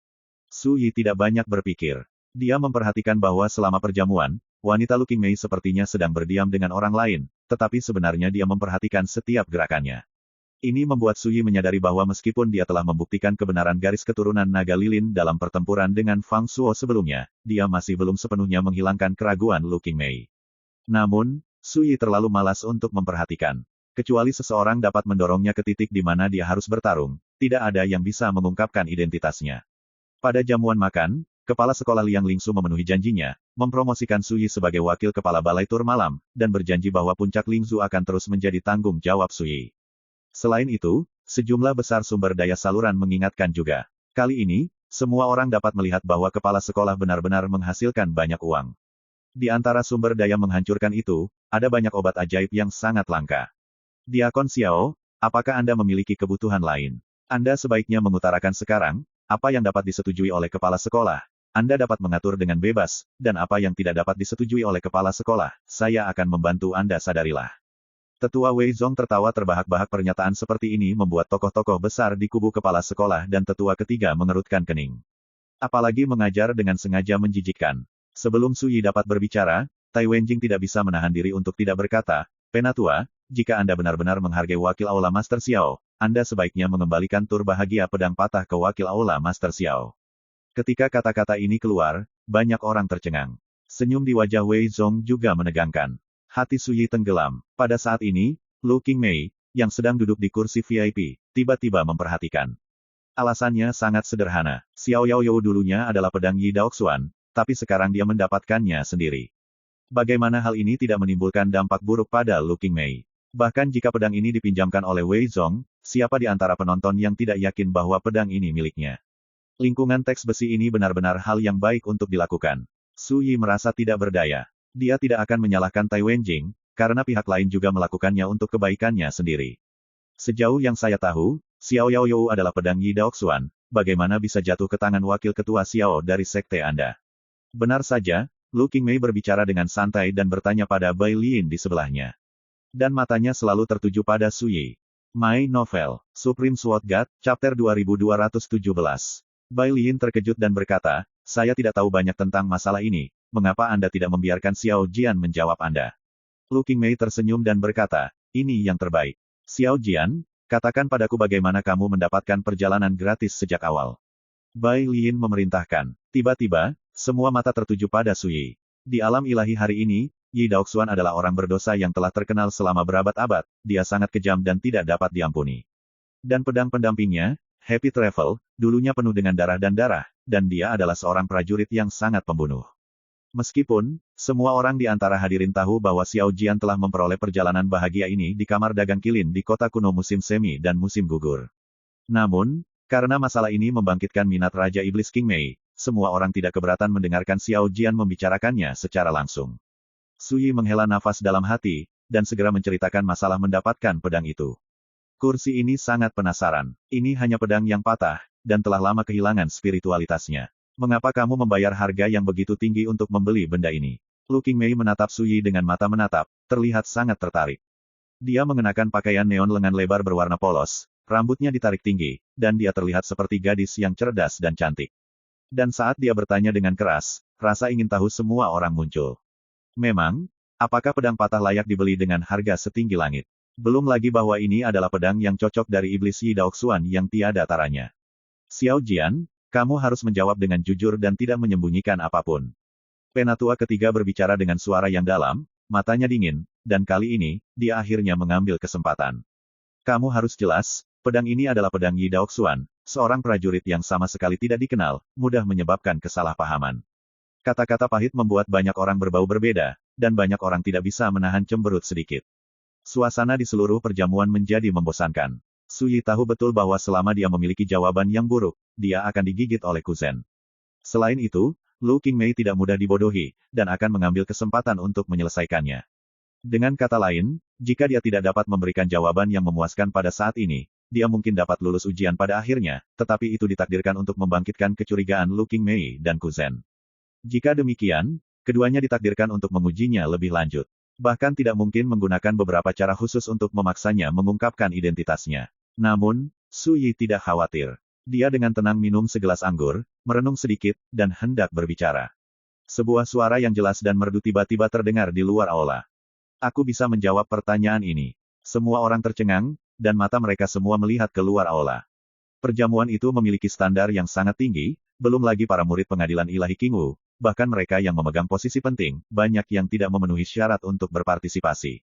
Su Yi tidak banyak berpikir. Dia memperhatikan bahwa selama perjamuan, wanita Lu Qingmei sepertinya sedang berdiam dengan orang lain, tetapi sebenarnya dia memperhatikan setiap gerakannya. Ini membuat Su Yi menyadari bahwa meskipun dia telah membuktikan kebenaran garis keturunan naga lilin dalam pertempuran dengan Fang Shuo sebelumnya, dia masih belum sepenuhnya menghilangkan keraguan Lu Qingmei. Namun, Su Yi terlalu malas untuk memperhatikan. Kecuali seseorang dapat mendorongnya ke titik di mana dia harus bertarung, tidak ada yang bisa mengungkapkan identitasnya. Pada jamuan makan, Kepala Sekolah Liang Lingsu memenuhi janjinya, mempromosikan Suyi sebagai wakil kepala balai tur malam, dan berjanji bahwa puncak Lingzu akan terus menjadi tanggung jawab Suyi. Selain itu, sejumlah besar sumber daya saluran mengingatkan juga. Kali ini, semua orang dapat melihat bahwa kepala sekolah benar-benar menghasilkan banyak uang. Di antara sumber daya menghancurkan itu, ada banyak obat ajaib yang sangat langka. Diakon Xiao, apakah Anda memiliki kebutuhan lain? Anda sebaiknya mengutarakan sekarang, apa yang dapat disetujui oleh kepala sekolah. Anda dapat mengatur dengan bebas, dan apa yang tidak dapat disetujui oleh kepala sekolah, saya akan membantu Anda sadarilah. Tetua Wei Zong tertawa terbahak-bahak. Pernyataan seperti ini membuat tokoh-tokoh besar di kubu kepala sekolah dan tetua ketiga mengerutkan kening. Apalagi mengajar dengan sengaja menjijikkan. Sebelum Suyi dapat berbicara, Tai Wenjing tidak bisa menahan diri untuk tidak berkata, Penatua, jika Anda benar-benar menghargai wakil Aula Master Xiao, Anda sebaiknya mengembalikan tur bahagia pedang patah ke wakil Aula Master Xiao. Ketika kata-kata ini keluar, banyak orang tercengang. Senyum di wajah Wei Zong juga menegangkan. Hati Suyi tenggelam. Pada saat ini, Lu Qingmei, yang sedang duduk di kursi VIP, tiba-tiba memperhatikan. Alasannya sangat sederhana. Xiao Yaoyou dulunya adalah pedang Yi Daoxuan, tapi sekarang dia mendapatkannya sendiri. Bagaimana hal ini tidak menimbulkan dampak buruk pada Lu Qingmei? Bahkan jika pedang ini dipinjamkan oleh Wei Zong, siapa di antara penonton yang tidak yakin bahwa pedang ini miliknya? Lingkungan teks besi ini benar-benar hal yang baik untuk dilakukan. Suyi merasa tidak berdaya. Dia tidak akan menyalahkan Tai Wenjing, karena pihak lain juga melakukannya untuk kebaikannya sendiri. Sejauh yang saya tahu, Xiao Yaoyou adalah pedang Yi Daoxuan, bagaimana bisa jatuh ke tangan wakil ketua Xiao dari sekte Anda? Benar saja, Lu Qingmei berbicara dengan santai dan bertanya pada Bai Lin di sebelahnya. Dan matanya selalu tertuju pada Suyi. My Novel, Supreme Sword God, Chapter 2217. Bai Lin terkejut dan berkata, saya tidak tahu banyak tentang masalah ini, mengapa Anda tidak membiarkan Xiao Jian menjawab Anda? Lu Qingmei tersenyum dan berkata, ini yang terbaik. Xiao Jian, katakan padaku bagaimana kamu mendapatkan perjalanan gratis sejak awal. Bai Lin memerintahkan. Tiba-tiba, semua mata tertuju pada Suyi. Di alam ilahi hari ini, Yi Daoxuan adalah orang berdosa yang telah terkenal selama berabad-abad, dia sangat kejam dan tidak dapat diampuni. Dan pedang pendampingnya, Happy Travel, dulunya penuh dengan darah, dan dia adalah seorang prajurit yang sangat pembunuh. Meskipun, semua orang di antara hadirin tahu bahwa Xiao Jian telah memperoleh perjalanan bahagia ini di kamar dagang kilin di kota kuno musim semi dan musim gugur. Namun, karena masalah ini membangkitkan minat Raja Iblis Qingmei, semua orang tidak keberatan mendengarkan Xiao Jian membicarakannya secara langsung. Suyi menghela nafas dalam hati, dan segera menceritakan masalah mendapatkan pedang itu. Kursi ini sangat penasaran. Ini hanya pedang yang patah, dan telah lama kehilangan spiritualitasnya. Mengapa kamu membayar harga yang begitu tinggi untuk membeli benda ini? Lu Qingmei menatap Suyi dengan mata menatap, terlihat sangat tertarik. Dia mengenakan pakaian neon lengan lebar berwarna polos, rambutnya ditarik tinggi, dan dia terlihat seperti gadis yang cerdas dan cantik. Dan saat dia bertanya dengan keras, rasa ingin tahu semua orang muncul. Memang, apakah pedang patah layak dibeli dengan harga setinggi langit? Belum lagi bahwa ini adalah pedang yang cocok dari iblis Yi Daoxuan yang tiada taranya. Xiao Jian, kamu harus menjawab dengan jujur dan tidak menyembunyikan apapun. Penatua ketiga berbicara dengan suara yang dalam, matanya dingin, dan kali ini, dia akhirnya mengambil kesempatan. Kamu harus jelas, pedang ini adalah pedang Yi Daoxuan, seorang prajurit yang sama sekali tidak dikenal, mudah menyebabkan kesalahpahaman. Kata-kata pahit membuat banyak orang berbau berbeda, dan banyak orang tidak bisa menahan cemberut sedikit. Suasana di seluruh perjamuan menjadi membosankan. Suyi tahu betul bahwa selama dia memiliki jawaban yang buruk, dia akan digigit oleh kuzen. Selain itu, Lu Qingmei tidak mudah dibodohi, dan akan mengambil kesempatan untuk menyelesaikannya. Dengan kata lain, jika dia tidak dapat memberikan jawaban yang memuaskan pada saat ini, dia mungkin dapat lulus ujian pada akhirnya, tetapi itu ditakdirkan untuk membangkitkan kecurigaan Lu Qingmei dan kuzen. Jika demikian, keduanya ditakdirkan untuk mengujinya lebih lanjut. Bahkan tidak mungkin menggunakan beberapa cara khusus untuk memaksanya mengungkapkan identitasnya. Namun, Suyi tidak khawatir. Dia dengan tenang minum segelas anggur, merenung sedikit, dan hendak berbicara. Sebuah suara yang jelas dan merdu tiba-tiba terdengar di luar aula. Aku bisa menjawab pertanyaan ini. Semua orang tercengang, dan mata mereka semua melihat keluar aula. Perjamuan itu memiliki standar yang sangat tinggi, belum lagi para murid pengadilan ilahi Qingwu. Bahkan mereka yang memegang posisi penting, banyak yang tidak memenuhi syarat untuk berpartisipasi.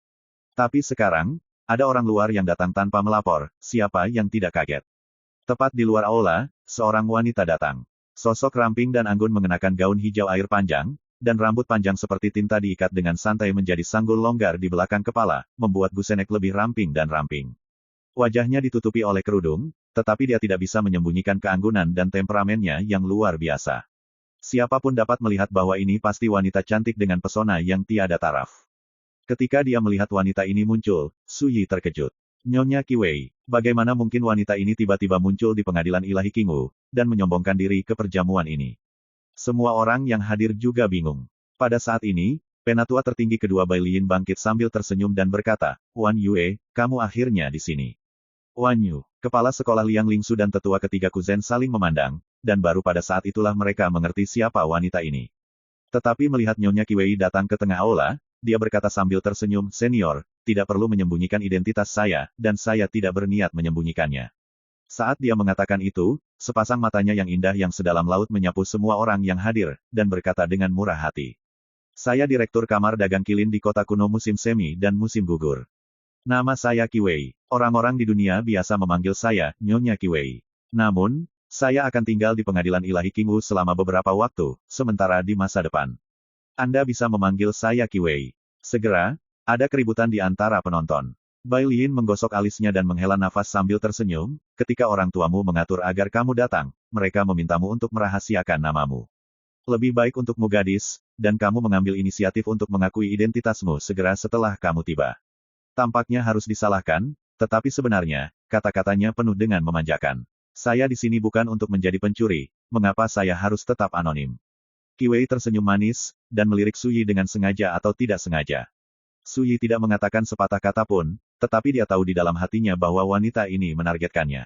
Tapi sekarang, ada orang luar yang datang tanpa melapor, siapa yang tidak kaget? Tepat di luar aula, seorang wanita datang. Sosok ramping dan anggun mengenakan gaun hijau air panjang, dan rambut panjang seperti tinta diikat dengan santai menjadi sanggul longgar di belakang kepala, membuat Gusenek lebih ramping dan ramping. Wajahnya ditutupi oleh kerudung, tetapi dia tidak bisa menyembunyikan keanggunan dan temperamennya yang luar biasa. Siapapun dapat melihat bahwa ini pasti wanita cantik dengan pesona yang tiada taraf. Ketika dia melihat wanita ini muncul, Su Yi terkejut. Nyonya Qiwei, bagaimana mungkin wanita ini tiba-tiba muncul di pengadilan ilahi Qingwu, dan menyombongkan diri ke perjamuan ini? Semua orang yang hadir juga bingung. Pada saat ini, penatua tertinggi kedua Bai Liyin bangkit sambil tersenyum dan berkata, Wan Yue, kamu akhirnya di sini. Wan Yu, kepala sekolah Liang Lingsu dan tetua ketiga Kuzen saling memandang, dan baru pada saat itulah mereka mengerti siapa wanita ini. Tetapi melihat Nyonya Qiwei datang ke tengah aula, dia berkata sambil tersenyum, Senior, tidak perlu menyembunyikan identitas saya, dan saya tidak berniat menyembunyikannya. Saat dia mengatakan itu, sepasang matanya yang indah yang sedalam laut menyapu semua orang yang hadir, dan berkata dengan murah hati. Saya Direktur Kamar Dagang Kilin di kota kuno musim semi dan musim gugur. Nama saya Qiwei. Orang-orang di dunia biasa memanggil saya, Nyonya Qiwei. Namun, saya akan tinggal di pengadilan ilahi Qingwu selama beberapa waktu, sementara di masa depan. Anda bisa memanggil saya Qiwei. Segera, ada keributan di antara penonton. Bai Liyin menggosok alisnya dan menghela nafas sambil tersenyum, ketika orang tuamu mengatur agar kamu datang, mereka memintamu untuk merahasiakan namamu. Lebih baik untukmu gadis, dan kamu mengambil inisiatif untuk mengakui identitasmu segera setelah kamu tiba. Tampaknya harus disalahkan, tetapi sebenarnya, kata-katanya penuh dengan memanjakan. Saya di sini bukan untuk menjadi pencuri, mengapa saya harus tetap anonim? Qiwei tersenyum manis, dan melirik Su Yi dengan sengaja atau tidak sengaja. Su Yi tidak mengatakan sepatah kata pun, tetapi dia tahu di dalam hatinya bahwa wanita ini menargetkannya.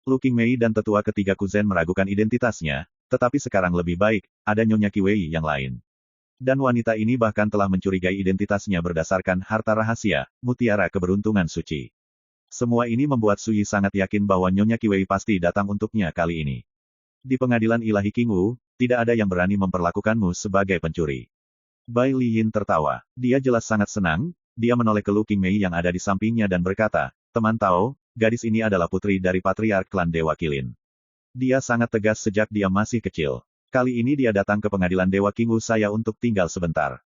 Lu Qingmei dan tetua ketiga Kuzen meragukan identitasnya, tetapi sekarang lebih baik, ada Nyonya Qiwei yang lain. Dan wanita ini bahkan telah mencurigai identitasnya berdasarkan harta rahasia, mutiara keberuntungan suci. Semua ini membuat Su Yi sangat yakin bahwa Nyonya Qiwei pasti datang untuknya kali ini. Di pengadilan ilahi Qingwu, tidak ada yang berani memperlakukanmu sebagai pencuri. Bai Liyin tertawa. Dia jelas sangat senang, dia menoleh ke Lu Qingmei yang ada di sampingnya dan berkata, Teman Tao, gadis ini adalah putri dari patriark klan Dewa Qilin. Dia sangat tegas sejak dia masih kecil. Kali ini dia datang ke pengadilan Dewa Qingwu saya untuk tinggal sebentar.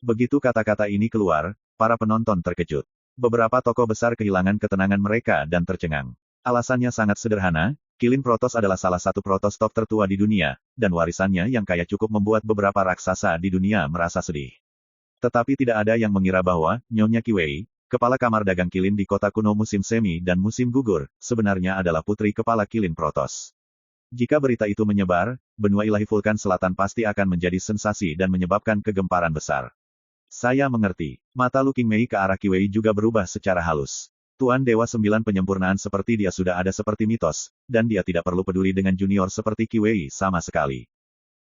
Begitu kata-kata ini keluar, para penonton terkejut. Beberapa tokoh besar kehilangan ketenangan mereka dan tercengang. Alasannya sangat sederhana, Qilin Protoss adalah salah satu Protoss top tertua di dunia, dan warisannya yang kaya cukup membuat beberapa raksasa di dunia merasa sedih. Tetapi tidak ada yang mengira bahwa, Nyonya Qiwei, kepala kamar dagang Qilin di kota kuno musim semi dan musim gugur, sebenarnya adalah putri kepala Qilin Protoss. Jika berita itu menyebar, benua ilahi Vulkan Selatan pasti akan menjadi sensasi dan menyebabkan kegemparan besar. Saya mengerti. Mata Lu Qingmei ke arah Qiwei juga berubah secara halus. Tuan Dewa Sembilan penyempurnaan seperti dia sudah ada seperti mitos, dan dia tidak perlu peduli dengan junior seperti Qiwei sama sekali.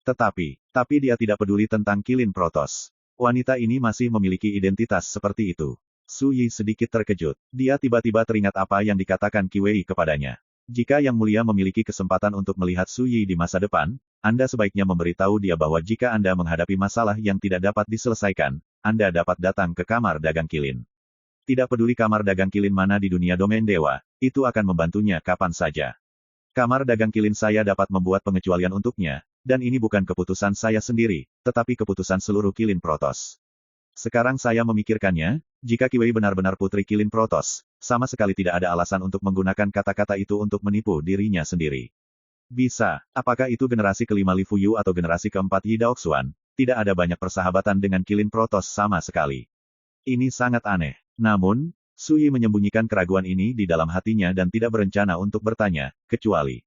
Tapi dia tidak peduli tentang Qilin Protoss. Wanita ini masih memiliki identitas seperti itu. Su Yi sedikit terkejut. Dia tiba-tiba teringat apa yang dikatakan Qiwei kepadanya. Jika Yang Mulia memiliki kesempatan untuk melihat Su Yi di masa depan, Anda sebaiknya memberitahu dia bahwa jika Anda menghadapi masalah yang tidak dapat diselesaikan, Anda dapat datang ke kamar dagang Qilin. Tidak peduli kamar dagang Qilin mana di dunia domain dewa, itu akan membantunya kapan saja. Kamar dagang Qilin saya dapat membuat pengecualian untuknya, dan ini bukan keputusan saya sendiri, tetapi keputusan seluruh Qilin Protoss. Sekarang saya memikirkannya, jika Qiwei benar-benar putri Qilin Protoss, sama sekali tidak ada alasan untuk menggunakan kata-kata itu untuk menipu dirinya sendiri. Bisa, apakah itu generasi kelima Li Fuyu atau generasi keempat Yi Daoxuan, tidak ada banyak persahabatan dengan Qilin Protoss sama sekali. Ini sangat aneh. Namun, Su Yi menyembunyikan keraguan ini di dalam hatinya dan tidak berencana untuk bertanya, kecuali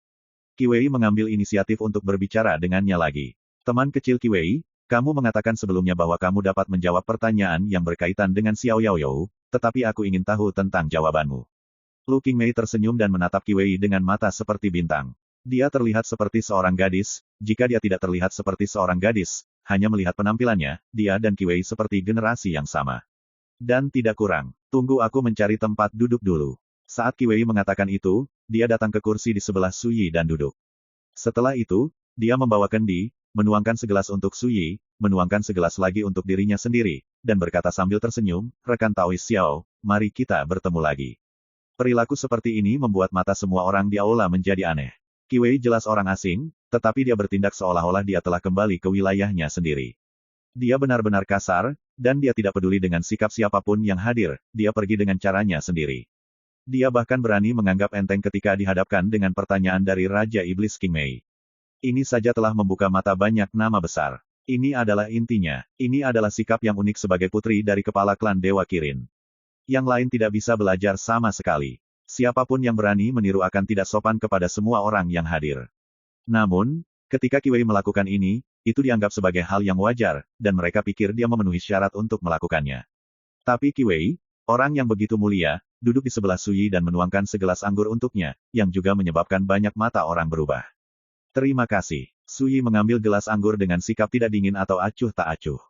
Qiwei mengambil inisiatif untuk berbicara dengannya lagi. Teman kecil Qiwei, kamu mengatakan sebelumnya bahwa kamu dapat menjawab pertanyaan yang berkaitan dengan Xiao Yaoyou, tetapi aku ingin tahu tentang jawabanmu. Lu Qingmei tersenyum dan menatap Qiwei dengan mata seperti bintang. Dia terlihat seperti seorang gadis, jika dia tidak terlihat seperti seorang gadis, hanya melihat penampilannya, dia dan Qiwei seperti generasi yang sama. Dan tidak kurang. Tunggu aku mencari tempat duduk dulu. Saat Qiwei mengatakan itu, dia datang ke kursi di sebelah Su Yi dan duduk. Setelah itu, dia membawa kendi, menuangkan segelas untuk Su Yi, menuangkan segelas lagi untuk dirinya sendiri, dan berkata sambil tersenyum, rekan Taois Xiao, mari kita bertemu lagi. Perilaku seperti ini membuat mata semua orang di aula menjadi aneh. Qi Wei jelas orang asing, tetapi dia bertindak seolah-olah dia telah kembali ke wilayahnya sendiri. Dia benar-benar kasar, dan dia tidak peduli dengan sikap siapapun yang hadir, dia pergi dengan caranya sendiri. Dia bahkan berani menganggap enteng ketika dihadapkan dengan pertanyaan dari Raja Iblis King Mei. Ini saja telah membuka mata banyak nama besar. Ini adalah intinya. Ini adalah sikap yang unik sebagai putri dari kepala klan Dewa Kirin. Yang lain tidak bisa belajar sama sekali. Siapapun yang berani meniru akan tidak sopan kepada semua orang yang hadir. Namun, ketika Qi Wei melakukan ini, itu dianggap sebagai hal yang wajar, dan mereka pikir dia memenuhi syarat untuk melakukannya. Tapi Qi Wei, orang yang begitu mulia, duduk di sebelah Su Yi dan menuangkan segelas anggur untuknya, yang juga menyebabkan banyak mata orang berubah. Terima kasih. Su Yi mengambil gelas anggur dengan sikap tidak dingin atau acuh tak acuh.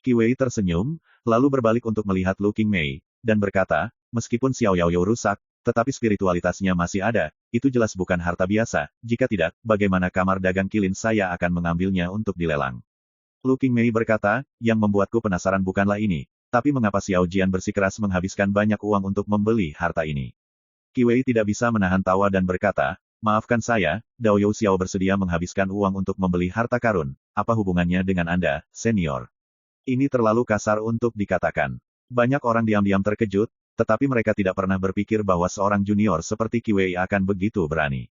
Qi Wei tersenyum, lalu berbalik untuk melihat Lu King Mei, dan berkata, meskipun Xiao Yaoyou rusak, tetapi spiritualitasnya masih ada, itu jelas bukan harta biasa, jika tidak, bagaimana kamar dagang kilin saya akan mengambilnya untuk dilelang. Lu King Mei berkata, yang membuatku penasaran bukanlah ini, tapi mengapa Xiao Jian bersikeras menghabiskan banyak uang untuk membeli harta ini. Qi Wei tidak bisa menahan tawa dan berkata, maafkan saya, Daoyou Xiao bersedia menghabiskan uang untuk membeli harta karun, apa hubungannya dengan Anda, senior? Ini terlalu kasar untuk dikatakan. Banyak orang diam-diam terkejut, tetapi mereka tidak pernah berpikir bahwa seorang junior seperti Qi Wei akan begitu berani.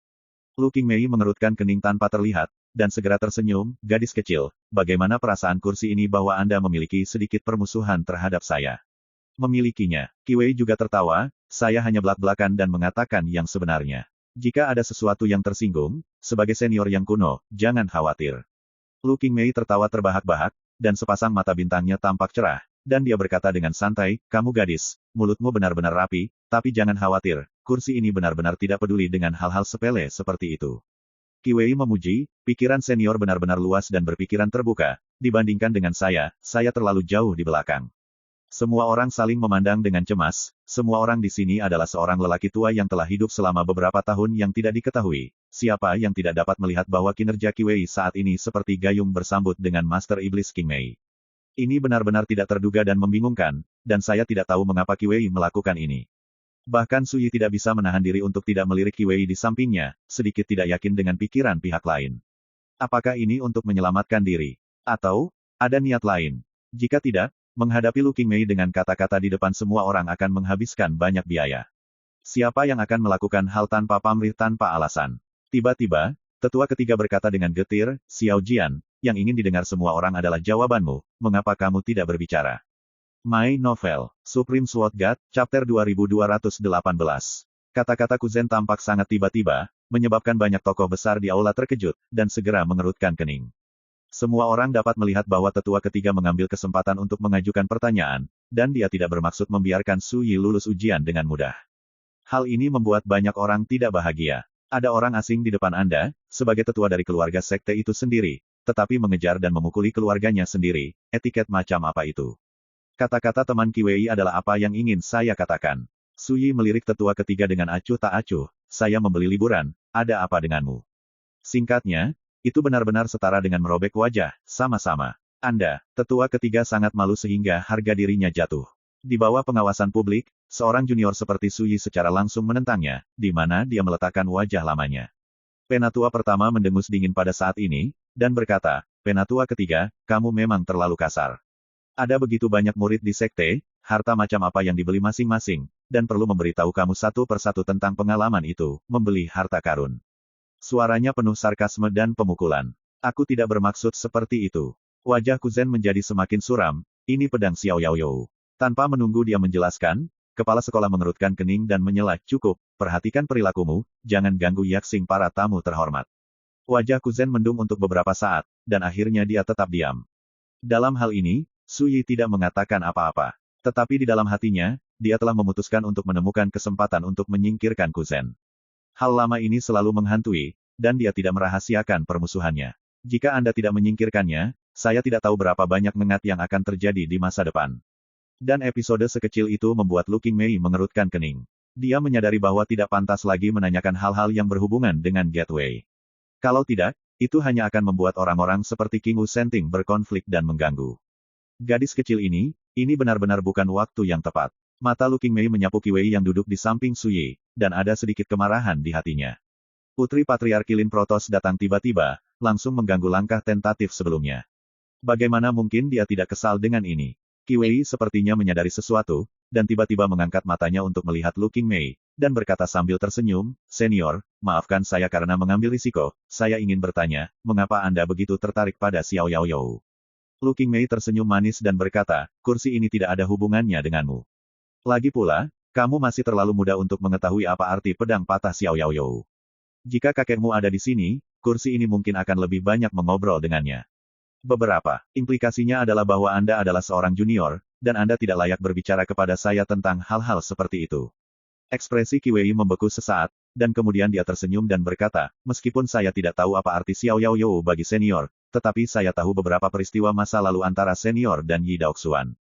Lu King Mei mengerutkan kening tanpa terlihat, dan segera tersenyum, gadis kecil, bagaimana perasaan kursi ini bahwa Anda memiliki sedikit permusuhan terhadap saya? Memilikinya. Qi Wei juga tertawa, saya hanya belak-belakan dan mengatakan yang sebenarnya. Jika ada sesuatu yang tersinggung, sebagai senior yang kuno, jangan khawatir. Lu King Mei tertawa terbahak-bahak, dan sepasang mata bintangnya tampak cerah, dan dia berkata dengan santai, kamu gadis, mulutmu benar-benar rapi, tapi jangan khawatir, kursi ini benar-benar tidak peduli dengan hal-hal sepele seperti itu. Qi Wei memuji, pikiran senior benar-benar luas dan berpikiran terbuka, dibandingkan dengan saya terlalu jauh di belakang. Semua orang saling memandang dengan cemas, semua orang di sini adalah seorang lelaki tua yang telah hidup selama beberapa tahun yang tidak diketahui. Siapa yang tidak dapat melihat bahwa kinerja Qi Wei saat ini seperti gayung bersambut dengan Master Iblis King Mei. Ini benar-benar tidak terduga dan membingungkan, dan saya tidak tahu mengapa Qi Wei melakukan ini. Bahkan Su Yi tidak bisa menahan diri untuk tidak melirik Qi Wei di sampingnya, sedikit tidak yakin dengan pikiran pihak lain. Apakah ini untuk menyelamatkan diri? Atau, ada niat lain? Jika tidak, menghadapi Lu King Mei dengan kata-kata di depan semua orang akan menghabiskan banyak biaya. Siapa yang akan melakukan hal tanpa pamrih tanpa alasan? Tiba-tiba, tetua ketiga berkata dengan getir, Xiao Jian, yang ingin didengar semua orang adalah jawabanmu, mengapa kamu tidak berbicara? My Novel, Supreme Sword God, Chapter 2218. Kata-kata Kuzen tampak sangat tiba-tiba, menyebabkan banyak tokoh besar di aula terkejut, dan segera mengerutkan kening. Semua orang dapat melihat bahwa tetua ketiga mengambil kesempatan untuk mengajukan pertanyaan, dan dia tidak bermaksud membiarkan Su Yi lulus ujian dengan mudah. Hal ini membuat banyak orang tidak bahagia. Ada orang asing di depan Anda, sebagai tetua dari keluarga sekte itu sendiri, tetapi mengejar dan memukuli keluarganya sendiri, etiket macam apa itu? Kata-kata teman Qi Wei adalah apa yang ingin saya katakan. Su Yi melirik tetua ketiga dengan acuh tak acuh, saya membeli liburan, ada apa denganmu? Singkatnya, itu benar-benar setara dengan merobek wajah, sama-sama. Anda, tetua ketiga sangat malu sehingga harga dirinya jatuh. Di bawah pengawasan publik, seorang junior seperti Su Yi secara langsung menentangnya, di mana dia meletakkan wajah lamanya. Penatua pertama mendengus dingin pada saat ini, dan berkata, Penatua ketiga, kamu memang terlalu kasar. Ada begitu banyak murid di sekte, harta macam apa yang dibeli masing-masing, dan perlu memberitahu kamu satu persatu tentang pengalaman itu, membeli harta karun. Suaranya penuh sarkasme dan pemukulan. Aku tidak bermaksud seperti itu. Wajah Kuzen menjadi semakin suram, ini pedang Xiao Yaoyou. Tanpa menunggu dia menjelaskan, kepala sekolah mengerutkan kening dan menyela, cukup, perhatikan perilakumu, jangan ganggu yaksing para tamu terhormat. Wajah Kuzen mendung untuk beberapa saat, dan akhirnya dia tetap diam. Dalam hal ini, Su Yi tidak mengatakan apa-apa. Tetapi di dalam hatinya, dia telah memutuskan untuk menemukan kesempatan untuk menyingkirkan Kuzen. Hal lama ini selalu menghantui, dan dia tidak merahasiakan permusuhannya. Jika Anda tidak menyingkirkannya, saya tidak tahu berapa banyak ngengat yang akan terjadi di masa depan. Dan episode sekecil itu membuat Lu King Mei mengerutkan kening. Dia menyadari bahwa tidak pantas lagi menanyakan hal-hal yang berhubungan dengan Gateway. Kalau tidak, itu hanya akan membuat orang-orang seperti King Wu Senting berkonflik dan mengganggu. Gadis kecil ini benar-benar bukan waktu yang tepat. Mata Lu Qingmei menyapu Qi Wei yang duduk di samping Su Yi, dan ada sedikit kemarahan di hatinya. Putri Patriark Kilin Protoss datang tiba-tiba, langsung mengganggu langkah tentatif sebelumnya. Bagaimana mungkin dia tidak kesal dengan ini? Qi Wei sepertinya menyadari sesuatu, dan tiba-tiba mengangkat matanya untuk melihat Lu Qingmei, dan berkata sambil tersenyum, "Senior, maafkan saya karena mengambil risiko, saya ingin bertanya, mengapa Anda begitu tertarik pada Xiao Yaoyou?" Lu Qingmei tersenyum manis dan berkata, "Kursi ini tidak ada hubungannya denganmu. Lagi pula, kamu masih terlalu muda untuk mengetahui apa arti pedang patah Xiao Yaoyou. Jika kakekmu ada di sini, kursi ini mungkin akan lebih banyak mengobrol dengannya. Beberapa implikasinya adalah bahwa Anda adalah seorang junior, dan Anda tidak layak berbicara kepada saya tentang hal-hal seperti itu." Ekspresi Qi Wei membeku sesaat, dan kemudian dia tersenyum dan berkata, "Meskipun saya tidak tahu apa arti Xiao Yaoyou bagi senior, tetapi saya tahu beberapa peristiwa masa lalu antara senior dan Yi Daoxuan."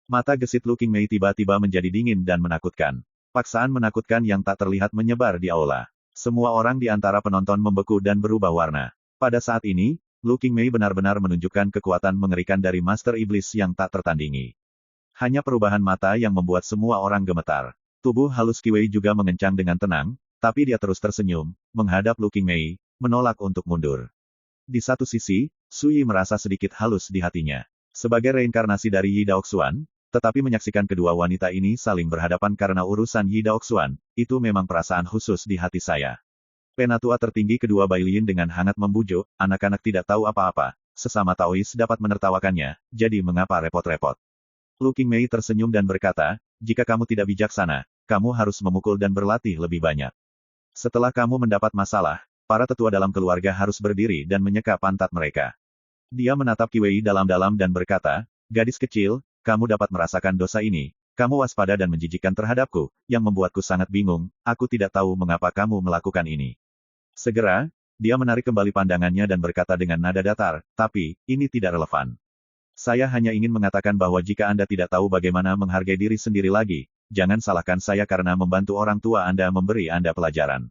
Mata gesit Lu Qingmei tiba-tiba menjadi dingin dan menakutkan. Paksaan menakutkan yang tak terlihat menyebar di aula. Semua orang di antara penonton membeku dan berubah warna. Pada saat ini, Lu Qingmei benar-benar menunjukkan kekuatan mengerikan dari Master Iblis yang tak tertandingi. Hanya perubahan mata yang membuat semua orang gemetar. Tubuh halus Qi Wei juga mengencang dengan tenang, tapi dia terus tersenyum, menghadap Lu Qingmei, menolak untuk mundur. Di satu sisi, Su Yi merasa sedikit halus di hatinya. Sebagai reinkarnasi dari Yi Daoxuan, tetapi menyaksikan kedua wanita ini saling berhadapan karena urusan Yi Daoxuan, itu memang perasaan khusus di hati saya. Penatua tertinggi kedua Bailin dengan hangat membujuk, "Anak-anak tidak tahu apa-apa, sesama Taois dapat menertawakannya, jadi mengapa repot-repot?" Lu Qingmei tersenyum dan berkata, "Jika kamu tidak bijaksana, kamu harus memukul dan berlatih lebih banyak. Setelah kamu mendapat masalah, para tetua dalam keluarga harus berdiri dan menyeka pantat mereka." Dia menatap Qi Wei dalam-dalam dan berkata, "Gadis kecil, kamu dapat merasakan dosa ini. Kamu waspada dan menjijikkan terhadapku, yang membuatku sangat bingung. Aku tidak tahu mengapa kamu melakukan ini." Segera, dia menarik kembali pandangannya dan berkata dengan nada datar, "Tapi, ini tidak relevan. Saya hanya ingin mengatakan bahwa jika Anda tidak tahu bagaimana menghargai diri sendiri lagi, jangan salahkan saya karena membantu orang tua Anda memberi Anda pelajaran."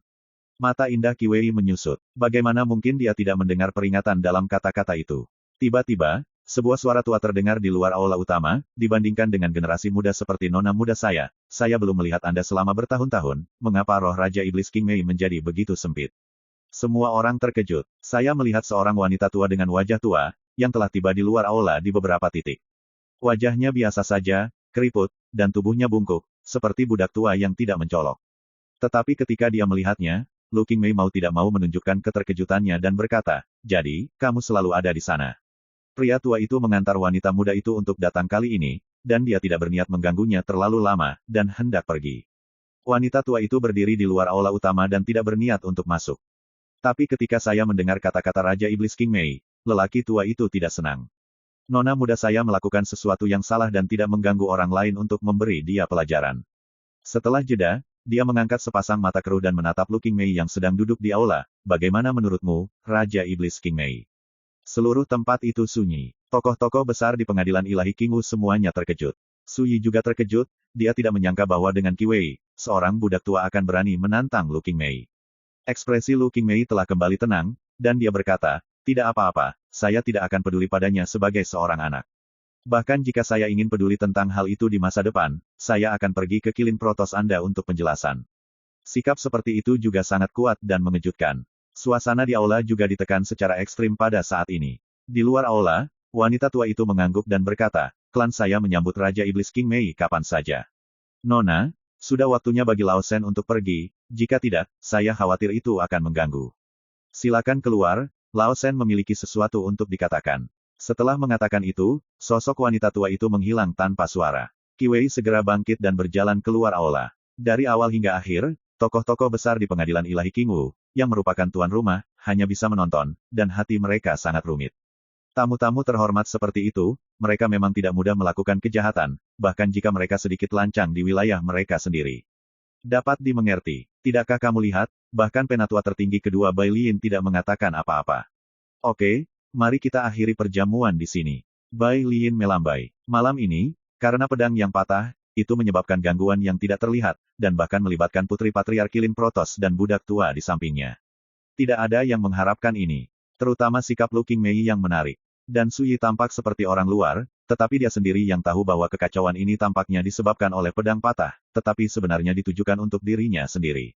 Mata indah Qi Wei menyusut. Bagaimana mungkin dia tidak mendengar peringatan dalam kata-kata itu? Tiba-tiba, sebuah suara tua terdengar di luar aula utama, "Dibandingkan dengan generasi muda seperti nona muda saya belum melihat Anda selama bertahun-tahun, mengapa roh Raja Iblis Qingmei menjadi begitu sempit?" Semua orang terkejut. Saya melihat seorang wanita tua dengan wajah tua, yang telah tiba di luar aula di beberapa titik. Wajahnya biasa saja, keriput, dan tubuhnya bungkuk, seperti budak tua yang tidak mencolok. Tetapi ketika dia melihatnya, Lu Qingmei mau tidak mau menunjukkan keterkejutannya dan berkata, "Jadi, kamu selalu ada di sana." Pria tua itu mengantar wanita muda itu untuk datang kali ini, dan dia tidak berniat mengganggunya terlalu lama, dan hendak pergi. Wanita tua itu berdiri di luar aula utama dan tidak berniat untuk masuk. Tapi ketika saya mendengar kata-kata Raja Iblis Qingmei, lelaki tua itu tidak senang. "Nona muda saya melakukan sesuatu yang salah dan tidak mengganggu orang lain untuk memberi dia pelajaran." Setelah jeda, dia mengangkat sepasang mata keruh dan menatap Lu Qingmei yang sedang duduk di aula. "Bagaimana menurutmu, Raja Iblis Qingmei?" Seluruh tempat itu sunyi. Tokoh-tokoh besar di pengadilan ilahi Qingwu semuanya terkejut. Su Yi juga terkejut, dia tidak menyangka bahwa dengan Qi Wei, seorang budak tua akan berani menantang Lu Qingmei. Ekspresi Lu Qingmei telah kembali tenang, dan dia berkata, "Tidak apa-apa, saya tidak akan peduli padanya sebagai seorang anak. Bahkan jika saya ingin peduli tentang hal itu di masa depan, saya akan pergi ke Kilin Protoss Anda untuk penjelasan." Sikap seperti itu juga sangat kuat dan mengejutkan. Suasana di aula juga ditekan secara ekstrim pada saat ini. Di luar aula, wanita tua itu mengangguk dan berkata, "Klan saya menyambut Raja Iblis Qingmei kapan saja. Nona, sudah waktunya bagi Lao Shen untuk pergi, jika tidak, saya khawatir itu akan mengganggu." "Silakan keluar," Lao Shen memiliki sesuatu untuk dikatakan. Setelah mengatakan itu, sosok wanita tua itu menghilang tanpa suara. Qi Wei segera bangkit dan berjalan keluar aula. Dari awal hingga akhir, tokoh-tokoh besar di pengadilan ilahi Qingwu, yang merupakan tuan rumah, hanya bisa menonton, dan hati mereka sangat rumit. Tamu-tamu terhormat seperti itu, mereka memang tidak mudah melakukan kejahatan, bahkan jika mereka sedikit lancang di wilayah mereka sendiri. Dapat dimengerti. Tidakkah kamu lihat, bahkan penatua tertinggi kedua Bailin tidak mengatakan apa-apa. "Oke, mari kita akhiri perjamuan di sini." Bailin melambai. Malam ini, karena pedang yang patah, itu menyebabkan gangguan yang tidak terlihat, dan bahkan melibatkan Putri Patriark Kilin Protoss dan budak tua di sampingnya. Tidak ada yang mengharapkan ini. Terutama sikap Lu Qingmei yang menarik. Dan Su Yi tampak seperti orang luar, Tetapi dia sendiri yang tahu bahwa kekacauan ini tampaknya disebabkan oleh pedang patah, tetapi sebenarnya ditujukan untuk dirinya sendiri.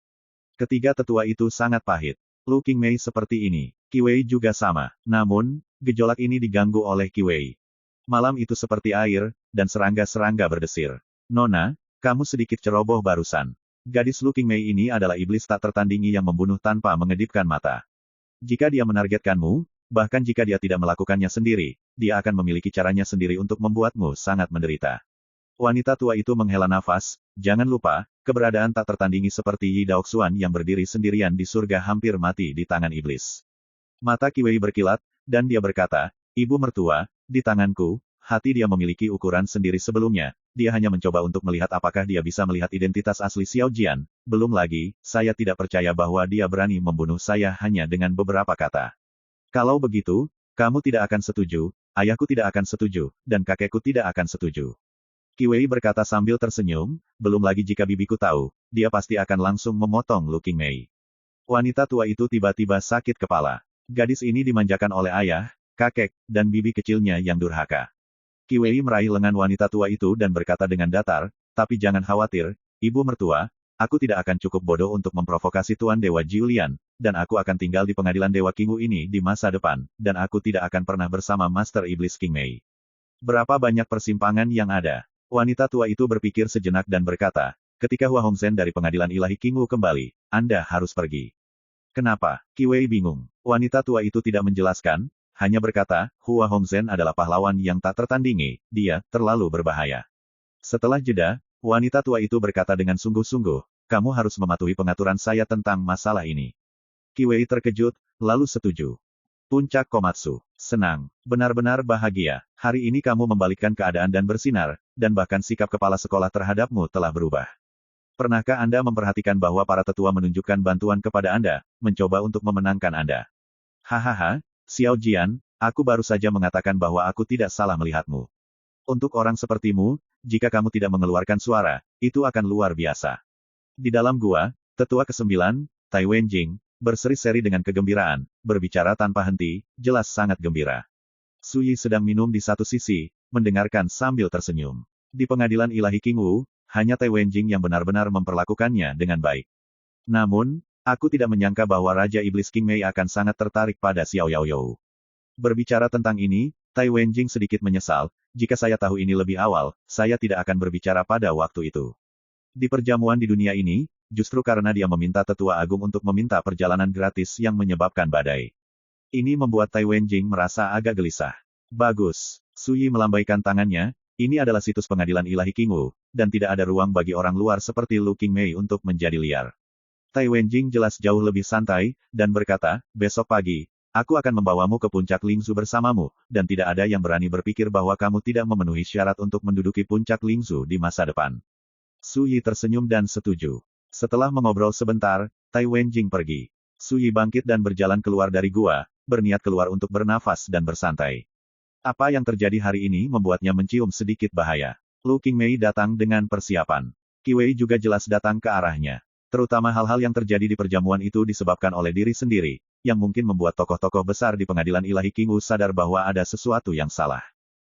Ketiga tetua itu sangat pahit. Lu Qingmei seperti ini. Qi Wei juga sama. Namun, gejolak ini diganggu oleh Qi Wei. Malam itu seperti air, dan serangga-serangga berdesir. Nona, kamu sedikit ceroboh barusan. Gadis Lu Qingmei ini adalah iblis tak tertandingi yang membunuh tanpa mengedipkan mata. Jika dia menargetkanmu, bahkan jika dia tidak melakukannya sendiri, dia akan memiliki caranya sendiri untuk membuatmu sangat menderita. Wanita tua itu menghela nafas, jangan lupa, keberadaan tak tertandingi seperti Yi Daoxuan yang berdiri sendirian di surga hampir mati di tangan iblis. Mata Qi Wei berkilat, dan dia berkata, Ibu mertua, di tanganku, hati dia memiliki ukuran sendiri sebelumnya, dia hanya mencoba untuk melihat apakah dia bisa melihat identitas asli Xiao Jian, belum lagi, saya tidak percaya bahwa dia berani membunuh saya hanya dengan beberapa kata. Kalau begitu, kamu tidak akan setuju, ayahku tidak akan setuju, dan kakekku tidak akan setuju. Qi Wei berkata sambil tersenyum, belum lagi jika bibiku tahu, dia pasti akan langsung memotong Lu Qingmei. Wanita tua itu tiba-tiba sakit kepala. Gadis ini dimanjakan oleh ayah, kakek, dan bibi kecilnya yang durhaka. Qi Wei meraih lengan wanita tua itu dan berkata dengan datar, tapi jangan khawatir, ibu mertua, aku tidak akan cukup bodoh untuk memprovokasi Tuan Dewa Jiulian, dan aku akan tinggal di pengadilan Dewa Qingwu ini di masa depan, dan aku tidak akan pernah bersama Master Iblis Qingmei. Berapa banyak persimpangan yang ada? Wanita tua itu berpikir sejenak dan berkata, ketika Hua Hongzhen dari pengadilan ilahi Qingwu kembali, Anda harus pergi. Kenapa? Qi Wei bingung. Wanita tua itu tidak menjelaskan, hanya berkata, Hua Hongzhen adalah pahlawan yang tak tertandingi, dia terlalu berbahaya. Setelah jeda, wanita tua itu berkata dengan sungguh-sungguh, kamu harus mematuhi pengaturan saya tentang masalah ini. Qi Wei terkejut, lalu setuju. Puncak Komatsu. Senang. Benar-benar bahagia. Hari ini kamu membalikkan keadaan dan bersinar, dan bahkan sikap kepala sekolah terhadapmu telah berubah. Pernahkah Anda memperhatikan bahwa para tetua menunjukkan bantuan kepada Anda, mencoba untuk memenangkan Anda? Hahaha, Xiao Jian, aku baru saja mengatakan bahwa aku tidak salah melihatmu. Untuk orang sepertimu, jika kamu tidak mengeluarkan suara, itu akan luar biasa. Di dalam gua, tetua ke-9, Tai Wenjing, berseri-seri dengan kegembiraan, berbicara tanpa henti, jelas sangat gembira. Su Yi sedang minum di satu sisi, mendengarkan sambil tersenyum. Di pengadilan ilahi Qingwu, hanya Tai Wenjing yang benar-benar memperlakukannya dengan baik. Namun, aku tidak menyangka bahwa Raja Iblis Qingmei akan sangat tertarik pada Xiao Yaoyou. Berbicara tentang ini, Tai Wenjing sedikit menyesal, jika saya tahu ini lebih awal, saya tidak akan berbicara pada waktu itu. Di perjamuan di dunia ini, justru karena dia meminta tetua agung untuk meminta perjalanan gratis yang menyebabkan badai. Ini membuat Tai Wenjing merasa agak gelisah. Bagus. Su Yi melambaikan tangannya, ini adalah situs pengadilan ilahi Qingwu, dan tidak ada ruang bagi orang luar seperti Lu Qingmei untuk menjadi liar. Tai Wenjing jelas jauh lebih santai, dan berkata, besok pagi, aku akan membawamu ke puncak Lingzu bersamamu, dan tidak ada yang berani berpikir bahwa kamu tidak memenuhi syarat untuk menduduki puncak Lingzu di masa depan. Su Yi tersenyum dan setuju. Setelah mengobrol sebentar, Tai Wenjing pergi. Su Yi bangkit dan berjalan keluar dari gua, berniat keluar untuk bernafas dan bersantai. Apa yang terjadi hari ini membuatnya mencium sedikit bahaya. Lu Qingmei datang dengan persiapan. Qi Wei juga jelas datang ke arahnya. Terutama hal-hal yang terjadi di perjamuan itu disebabkan oleh diri sendiri, yang mungkin membuat tokoh-tokoh besar di pengadilan ilahi Qingwu sadar bahwa ada sesuatu yang salah.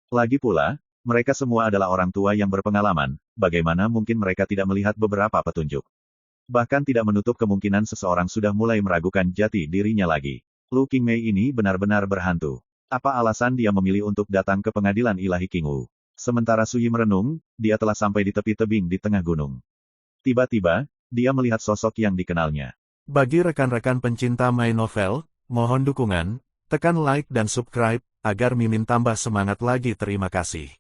Lagi pula, mereka semua adalah orang tua yang berpengalaman, bagaimana mungkin mereka tidak melihat beberapa petunjuk. Bahkan tidak menutup kemungkinan seseorang sudah mulai meragukan jati dirinya lagi. Lu Qingmei ini benar-benar berhantu. Apa alasan dia memilih untuk datang ke pengadilan ilahi Qingwu? Sementara Su Yi merenung, dia telah sampai di tepi tebing di tengah gunung. Tiba-tiba, dia melihat sosok yang dikenalnya. Bagi rekan-rekan pencinta My Novel, mohon dukungan, tekan like dan subscribe, agar Mimin tambah semangat lagi. Terima kasih.